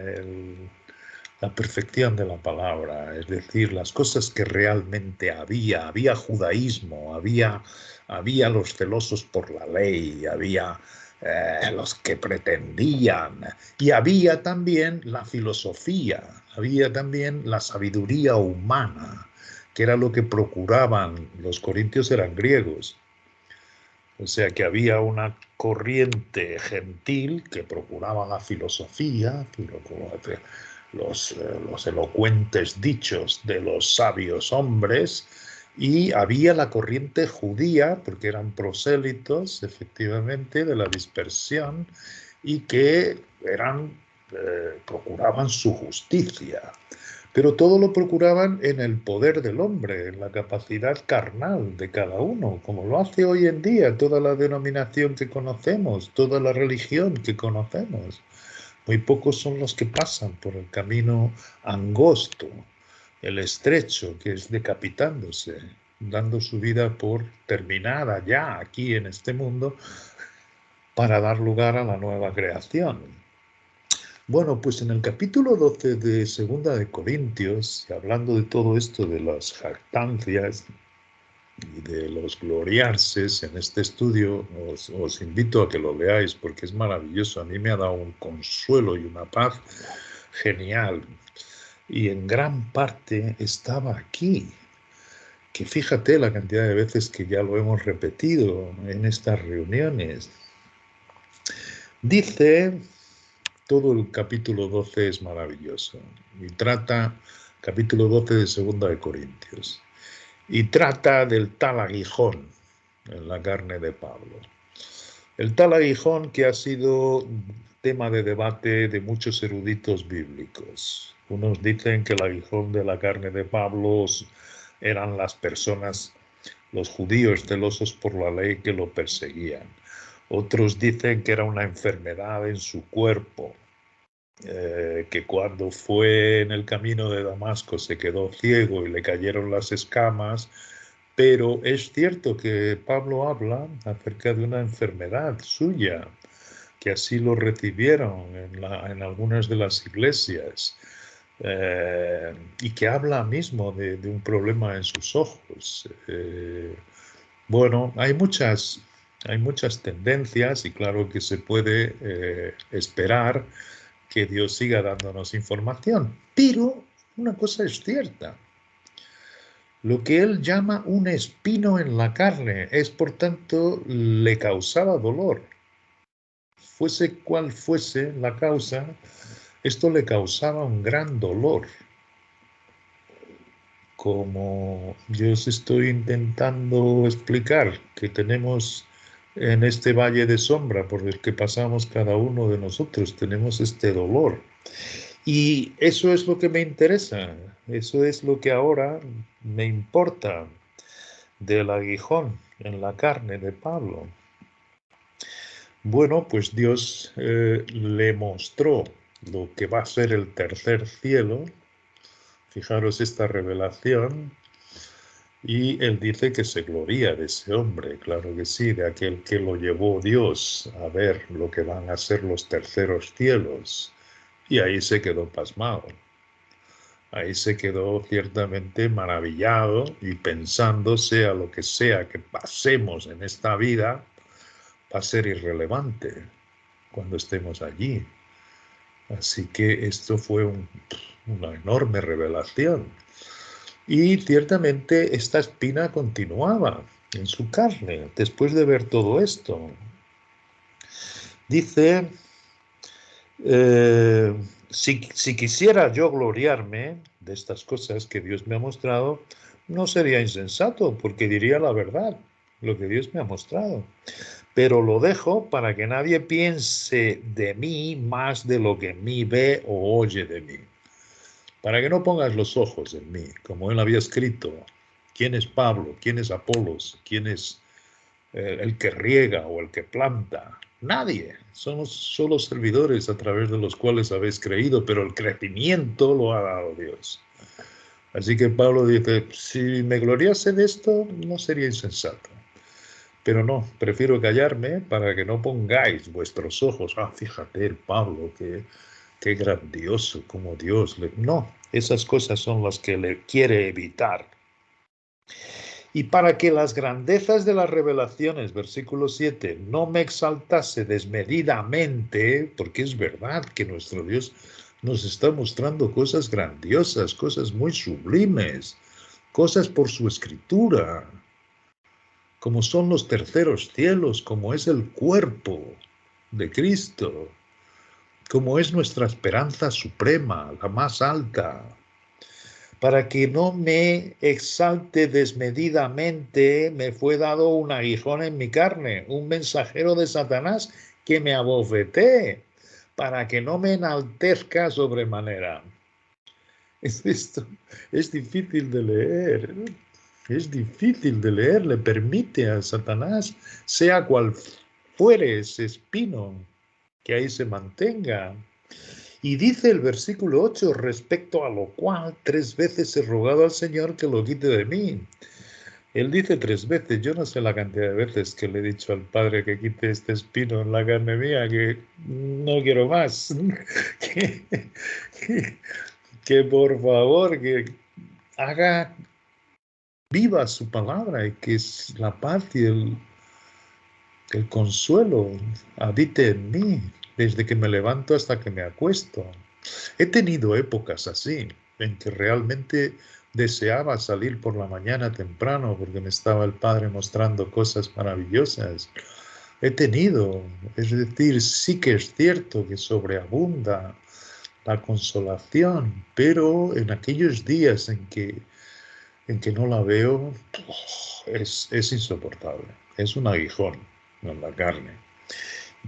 la perfección de la palabra, es decir, las cosas que realmente había judaísmo, había los celosos por la ley, había los que pretendían, y había también la filosofía, había también la sabiduría humana, que era lo que procuraban, los corintios eran griegos, o sea que había una corriente gentil que procuraba la filosofía, los elocuentes dichos de los sabios hombres, y había la corriente judía, porque eran prosélitos, efectivamente, de la dispersión, y que procuraban su justicia. Pero todo lo procuraban en el poder del hombre, en la capacidad carnal de cada uno, como lo hace hoy en día toda la denominación que conocemos, toda la religión que conocemos. Muy pocos son los que pasan por el camino angosto, el estrecho, que es decapitándose, dando su vida por terminada ya aquí en este mundo para dar lugar a la nueva creación. Bueno, pues en el capítulo 12 de Segunda de Corintios, hablando de todo esto de las jactancias y de los gloriarses, en este estudio os invito a que lo leáis porque es maravilloso. A mí me ha dado un consuelo y una paz genial. y en gran parte estaba aquí. Que fíjate la cantidad de veces que ya lo hemos repetido en estas reuniones. Dice, todo el capítulo 12 es maravilloso, y trata, capítulo 12 de 2 de Corintios, y trata del tal aguijón en la carne de Pablo. El tal aguijón que ha sido tema de debate de muchos eruditos bíblicos. Unos dicen que el aguijón de la carne de Pablo eran las personas, los judíos celosos por la ley que lo perseguían. Otros dicen que era una enfermedad en su cuerpo, que cuando fue en el camino de Damasco se quedó ciego y le cayeron las escamas, pero es cierto que Pablo habla acerca de una enfermedad suya, que así lo recibieron en algunas de las iglesias, y que habla mismo de un problema en sus ojos. Bueno, hay muchas tendencias y claro que se puede esperar que Dios siga dándonos información, pero una cosa es cierta. Lo que él llama un espino en la carne es, por tanto, le causaba dolor. Fuese cual fuese la causa, esto le causaba un gran dolor. Como yo os estoy intentando explicar que tenemos en este valle de sombra por el que pasamos cada uno de nosotros, tenemos este dolor. Y eso es lo que me interesa, eso es lo que ahora me importa del aguijón en la carne de Pablo. Bueno, pues Dios le mostró lo que va a ser el tercer cielo. Fijaros esta revelación. Y él dice que se gloría de ese hombre, claro que sí, de aquel que lo llevó Dios a ver lo que van a ser los terceros cielos. Y ahí se quedó pasmado. Ahí se quedó ciertamente maravillado y pensando, sea lo que sea que pasemos en esta vida, va a ser irrelevante cuando estemos allí. Así que esto fue una enorme revelación. Y ciertamente esta espina continuaba en su carne después de ver todo esto. Dice, si quisiera yo gloriarme de estas cosas que Dios me ha mostrado, no sería insensato, porque diría la verdad, lo que Dios me ha mostrado. Pero lo dejo para que nadie piense de mí más de lo que en mí ve o oye de mí. Para que no pongas los ojos en mí, como él había escrito. ¿Quién es Pablo? ¿Quién es Apolos? ¿Quién es el que riega o el que planta? Nadie. Somos solo servidores a través de los cuales habéis creído, pero el crecimiento lo ha dado Dios. Así que Pablo dice, si me gloriase de esto, no sería insensato. Pero no, prefiero callarme para que no pongáis vuestros ojos. Fíjate el Pablo, qué grandioso, como Dios le... No, esas cosas son las que le quiere evitar. Y para que las grandezas de las revelaciones, versículo 7, no me exaltase desmedidamente, porque es verdad que nuestro Dios nos está mostrando cosas grandiosas, cosas muy sublimes, cosas por su escritura, como son los terceros cielos, como es el cuerpo de Cristo, como es nuestra esperanza suprema, la más alta. Para que no me exalte desmedidamente, me fue dado un aguijón en mi carne, un mensajero de Satanás que me abofetee, para que no me enaltezca sobremanera. Esto es difícil de leer, es difícil de leer, le permite a Satanás, sea cual fuere ese espino, que ahí se mantenga. Y dice el versículo 8, respecto a lo cual 3 veces he rogado al Señor que lo quite de mí. Él dice 3 veces, yo no sé la cantidad de veces que le he dicho al Padre que quite este espino en la carne mía, que no quiero más, que por favor, que haga viva su palabra y que la paz y el consuelo habite en mí, desde que me levanto hasta que me acuesto. He tenido épocas así, en que realmente deseaba salir por la mañana temprano porque me estaba el Padre mostrando cosas maravillosas. He tenido, es decir, sí que es cierto que sobreabunda la consolación, pero en aquellos días en que no la veo, es insoportable, es un aguijón en la carne.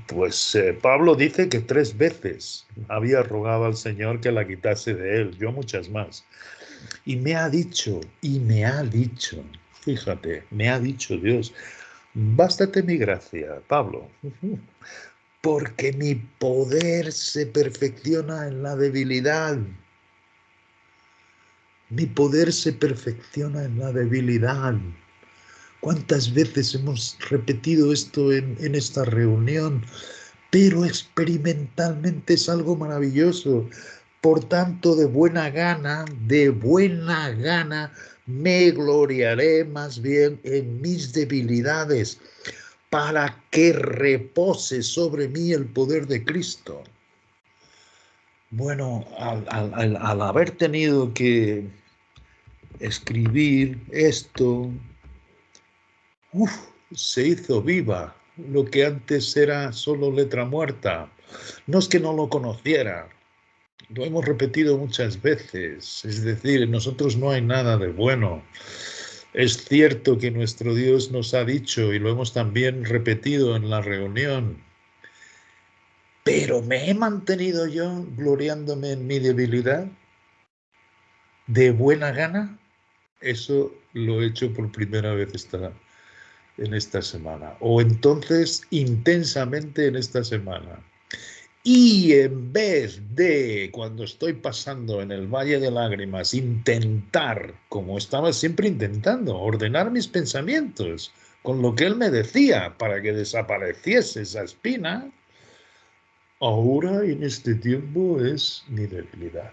Pues Pablo dice que 3 veces había rogado al Señor que la quitase de él, yo muchas más. Y me ha dicho, fíjate, me ha dicho Dios, bástate mi gracia, Pablo, porque mi poder se perfecciona en la debilidad. Mi poder se perfecciona en la debilidad. ¿Cuántas veces hemos repetido esto en esta reunión? Pero experimentalmente es algo maravilloso. Por tanto, de buena gana, me gloriaré más bien en mis debilidades, para que repose sobre mí el poder de Cristo. Bueno, al haber tenido que escribir esto, se hizo viva lo que antes era solo letra muerta. No es que no lo conociera, lo hemos repetido muchas veces, es decir, en nosotros no hay nada de bueno. Es cierto que nuestro Dios nos ha dicho, y lo hemos también repetido en la reunión, pero ¿me he mantenido yo gloriándome en mi debilidad de buena gana? Eso lo he hecho por primera vez en esta semana, o entonces intensamente en esta semana. Y en vez de, cuando estoy pasando en el valle de lágrimas, intentar, como estaba siempre intentando, ordenar mis pensamientos con lo que él me decía para que desapareciese esa espina, ahora en este tiempo es mi debilidad.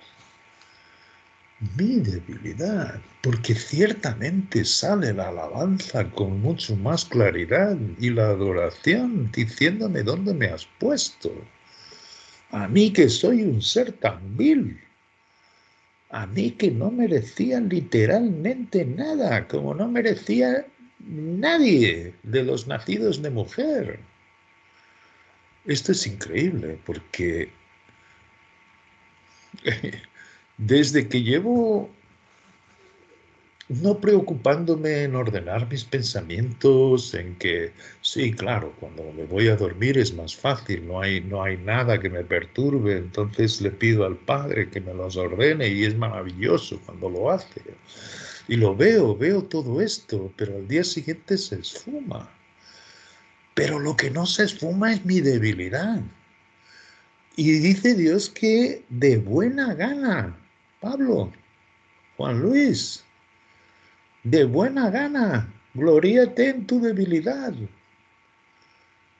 Mi debilidad, porque ciertamente sale la alabanza con mucho más claridad y la adoración diciéndome dónde me has puesto. A mí que soy un ser tan vil, a mí que no merecía literalmente nada, como no merecía nadie de los nacidos de mujer. Esto es increíble porque desde que llevo no preocupándome en ordenar mis pensamientos, en que, sí, claro, cuando me voy a dormir es más fácil, no hay nada que me perturbe, entonces le pido al Padre que me los ordene y es maravilloso cuando lo hace. Y lo veo todo esto, pero al día siguiente se esfuma. Pero lo que no se esfuma es mi debilidad. Y dice Dios que de buena gana, Pablo, Juan Luis, de buena gana, gloríate en tu debilidad.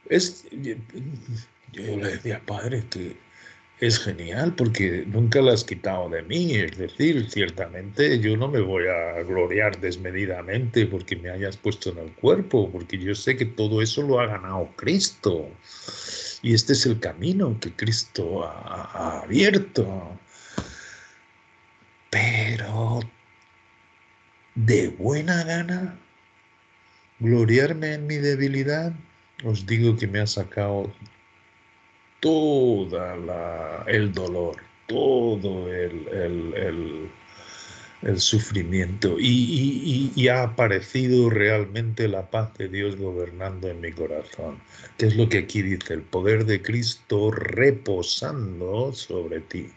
Yo le decía, Padre, que es genial porque nunca la has quitado de mí. Es decir, ciertamente yo no me voy a gloriar desmedidamente porque me hayas puesto en el cuerpo, porque yo sé que todo eso lo ha ganado Cristo. Y este es el camino que Cristo ha abierto. Pero de buena gana gloriarme en mi debilidad, os digo que me ha sacado todo el dolor, todo el sufrimiento y ha aparecido realmente la paz de Dios gobernando en mi corazón, que es lo que aquí dice, el poder de Cristo reposando sobre ti.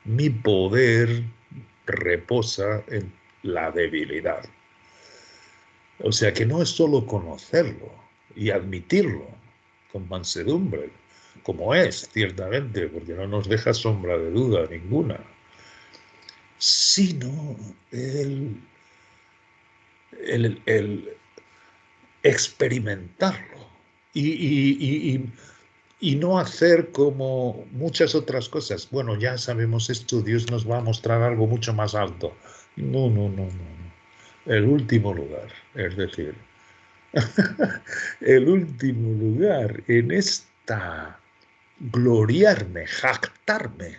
Mi poder reposa en la debilidad. O sea que no es solo conocerlo y admitirlo con mansedumbre, como es, ciertamente, porque no nos deja sombra de duda ninguna, sino el experimentarlo y no hacer como muchas otras cosas. Bueno, ya sabemos esto, Dios nos va a mostrar algo mucho más alto. No. El último lugar, es decir, el último lugar en esta gloriarme, jactarme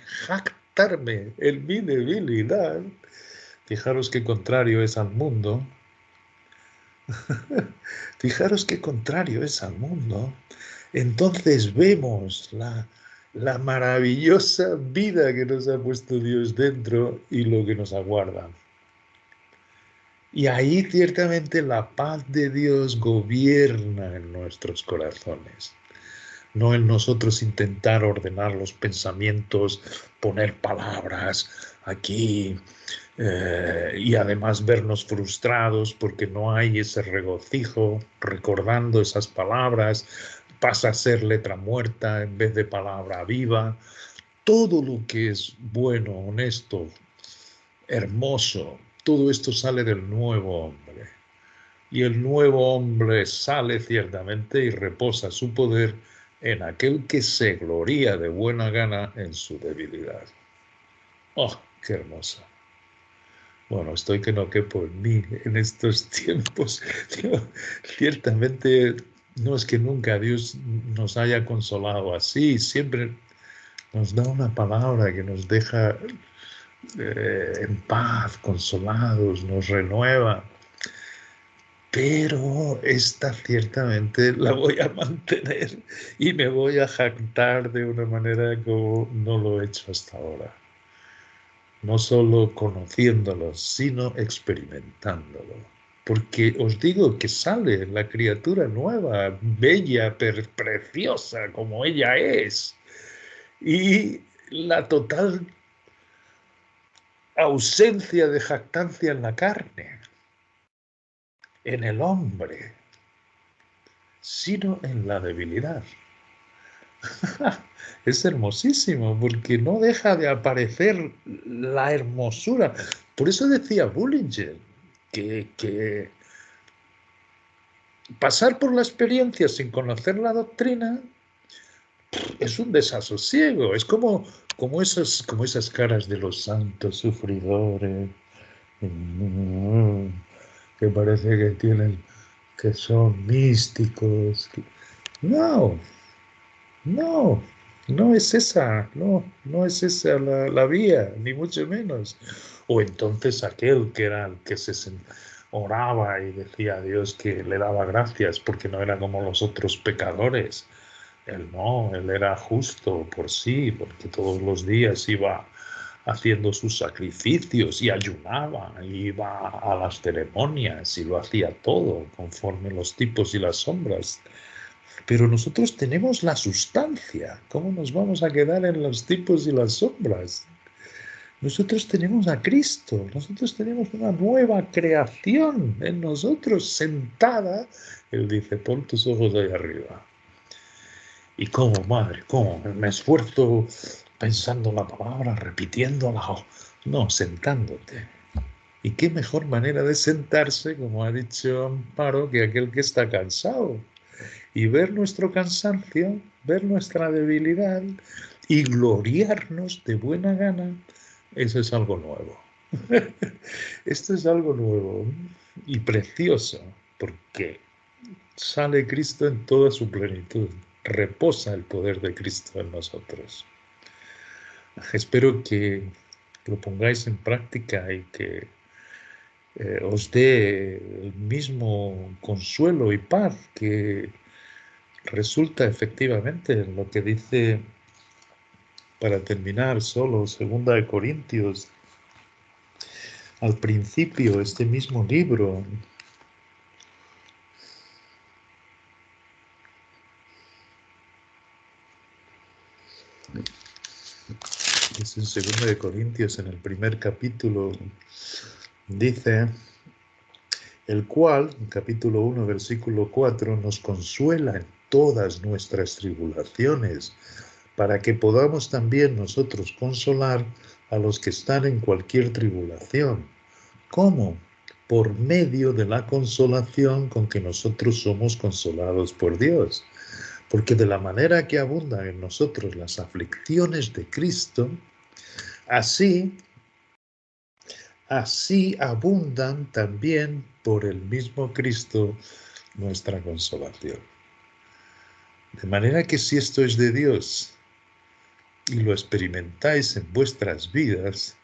jactarme en mi debilidad. Fijaros qué contrario es al mundo. Fijaros qué contrario es al mundo. Entonces vemos la maravillosa vida que nos ha puesto Dios dentro y lo que nos aguarda. Y ahí ciertamente la paz de Dios gobierna en nuestros corazones. No en nosotros intentar ordenar los pensamientos, poner palabras aquí y además vernos frustrados porque no hay ese regocijo recordando esas palabras, pasa a ser letra muerta en vez de palabra viva. Todo lo que es bueno, honesto, hermoso, todo esto sale del nuevo hombre. Y el nuevo hombre sale ciertamente y reposa su poder en aquel que se gloría de buena gana en su debilidad. ¡Oh, qué hermoso! Bueno, estoy que no quepo en mí en estos tiempos. Ciertamente no es que nunca Dios nos haya consolado así, siempre nos da una palabra que nos deja en paz, consolados, nos renueva. Pero esta ciertamente la voy a mantener y me voy a jactar de una manera como no lo he hecho hasta ahora. No solo conociéndolo, sino experimentándolo. Porque os digo que sale la criatura nueva, bella, preciosa como ella es. Y la total ausencia de jactancia en la carne, en el hombre, sino en la debilidad. Es hermosísimo porque no deja de aparecer la hermosura. Por eso decía Bullinger que pasar por la experiencia sin conocer la doctrina es un desasosiego. Es como esas caras de los santos sufridores que parece que son místicos. No es esa, no es esa la vía, ni mucho menos. O entonces aquel que era el que oraba y decía a Dios que le daba gracias porque no era como los otros pecadores. Él no, él era justo por sí, porque todos los días iba haciendo sus sacrificios y ayunaba, iba a las ceremonias y lo hacía todo conforme los tipos y las sombras. Pero nosotros tenemos la sustancia. ¿Cómo nos vamos a quedar en los tipos y las sombras? Nosotros tenemos a Cristo. Nosotros tenemos una nueva creación en nosotros sentada. Él dice, pon tus ojos ahí arriba. ¿Y cómo, madre? ¿Cómo? Me esfuerzo pensando la palabra, repitiéndola. No, sentándote. ¿Y qué mejor manera de sentarse, como ha dicho Amparo, que aquel que está cansado? Y ver nuestro cansancio, ver nuestra debilidad y gloriarnos de buena gana, eso es algo nuevo. Esto es algo nuevo y precioso, porque sale Cristo en toda su plenitud, reposa el poder de Cristo en nosotros. Espero que lo pongáis en práctica y que os dé el mismo consuelo y paz que resulta efectivamente en lo que dice, para terminar solo, 2 Corintios, al principio, este mismo libro. Es en 2 Corintios, en el primer capítulo, dice, el cual, en capítulo 1, versículo 4, nos consuela en todas nuestras tribulaciones, para que podamos también nosotros consolar a los que están en cualquier tribulación. ¿Cómo? Por medio de la consolación con que nosotros somos consolados por Dios. Porque de la manera que abundan en nosotros las aflicciones de Cristo, así abundan también por el mismo Cristo nuestra consolación. De manera que si esto es de Dios, y lo experimentáis en vuestras vidas,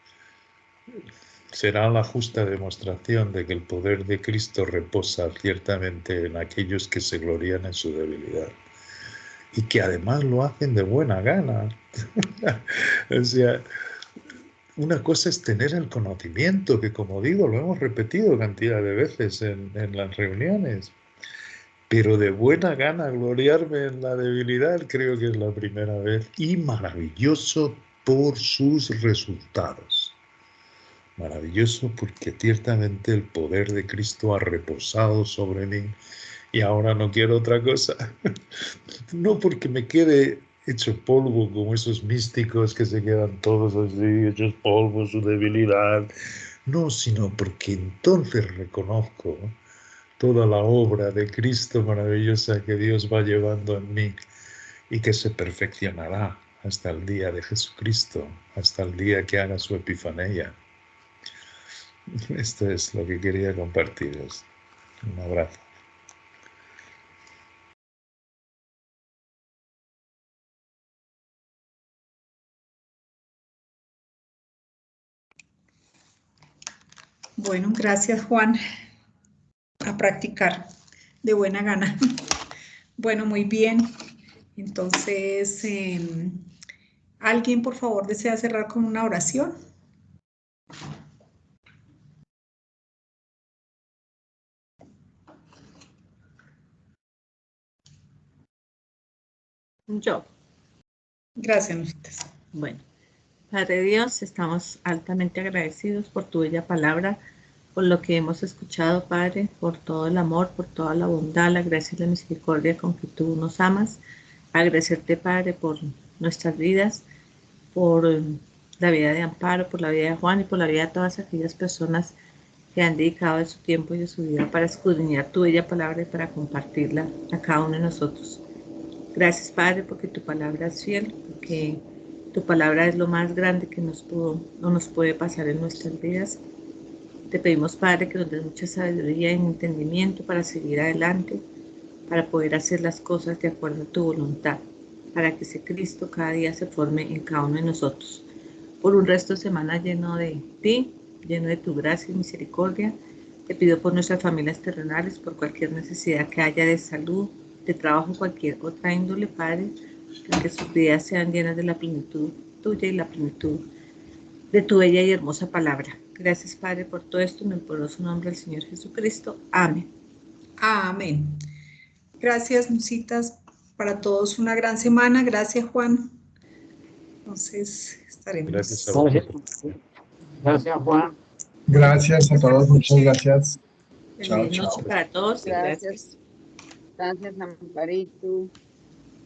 será la justa demostración de que el poder de Cristo reposa ciertamente en aquellos que se glorían en su debilidad y que además lo hacen de buena gana. O sea, una cosa es tener el conocimiento, que como digo, lo hemos repetido cantidad de veces en las reuniones, pero de buena gana gloriarme en la debilidad creo que es la primera vez, y maravilloso por sus resultados. Maravilloso porque ciertamente el poder de Cristo ha reposado sobre mí y ahora no quiero otra cosa. No porque me quede hecho polvo como esos místicos que se quedan todos así, hechos polvo, su debilidad. No, sino porque entonces reconozco toda la obra de Cristo maravillosa que Dios va llevando en mí y que se perfeccionará hasta el día de Jesucristo, hasta el día que haga su epifanía. Esto es lo que quería compartiros. Un abrazo. Bueno, gracias Juan. A practicar de buena gana. Bueno, muy bien. Entonces, ¿alguien por favor desea cerrar con una oración? Yo. Gracias, Nusitas. Bueno, Padre Dios, estamos altamente agradecidos por tu bella palabra, por lo que hemos escuchado, Padre, por todo el amor, por toda la bondad, la gracia y la misericordia con que tú nos amas. Agradecerte, Padre, por nuestras vidas, por la vida de Amparo, por la vida de Juan y por la vida de todas aquellas personas que han dedicado de su tiempo y de su vida para escudriñar tu bella palabra y para compartirla a cada uno de nosotros. Gracias, Padre, porque tu palabra es fiel, porque tu palabra es lo más grande que nos puede pasar en nuestras vidas. Te pedimos, Padre, que nos des mucha sabiduría y entendimiento para seguir adelante, para poder hacer las cosas de acuerdo a tu voluntad, para que ese Cristo cada día se forme en cada uno de nosotros. Por un resto de semana lleno de ti, lleno de tu gracia y misericordia, te pido por nuestras familias terrenales, por cualquier necesidad que haya de salud, de trabajo, cualquier otra índole, Padre, que sus vidas sean llenas de la plenitud tuya y la plenitud de tu bella y hermosa palabra. Gracias, Padre, por todo esto, en el poderoso nombre del Señor Jesucristo. Amén. Amén. Gracias, Nusitas. Para todos una gran semana. Gracias, Juan. Entonces, estaremos. Gracias a vosotros. Gracias, Juan. Gracias a todos, muchas gracias. Feliz noche para todos. Gracias. Gracias, Amparito.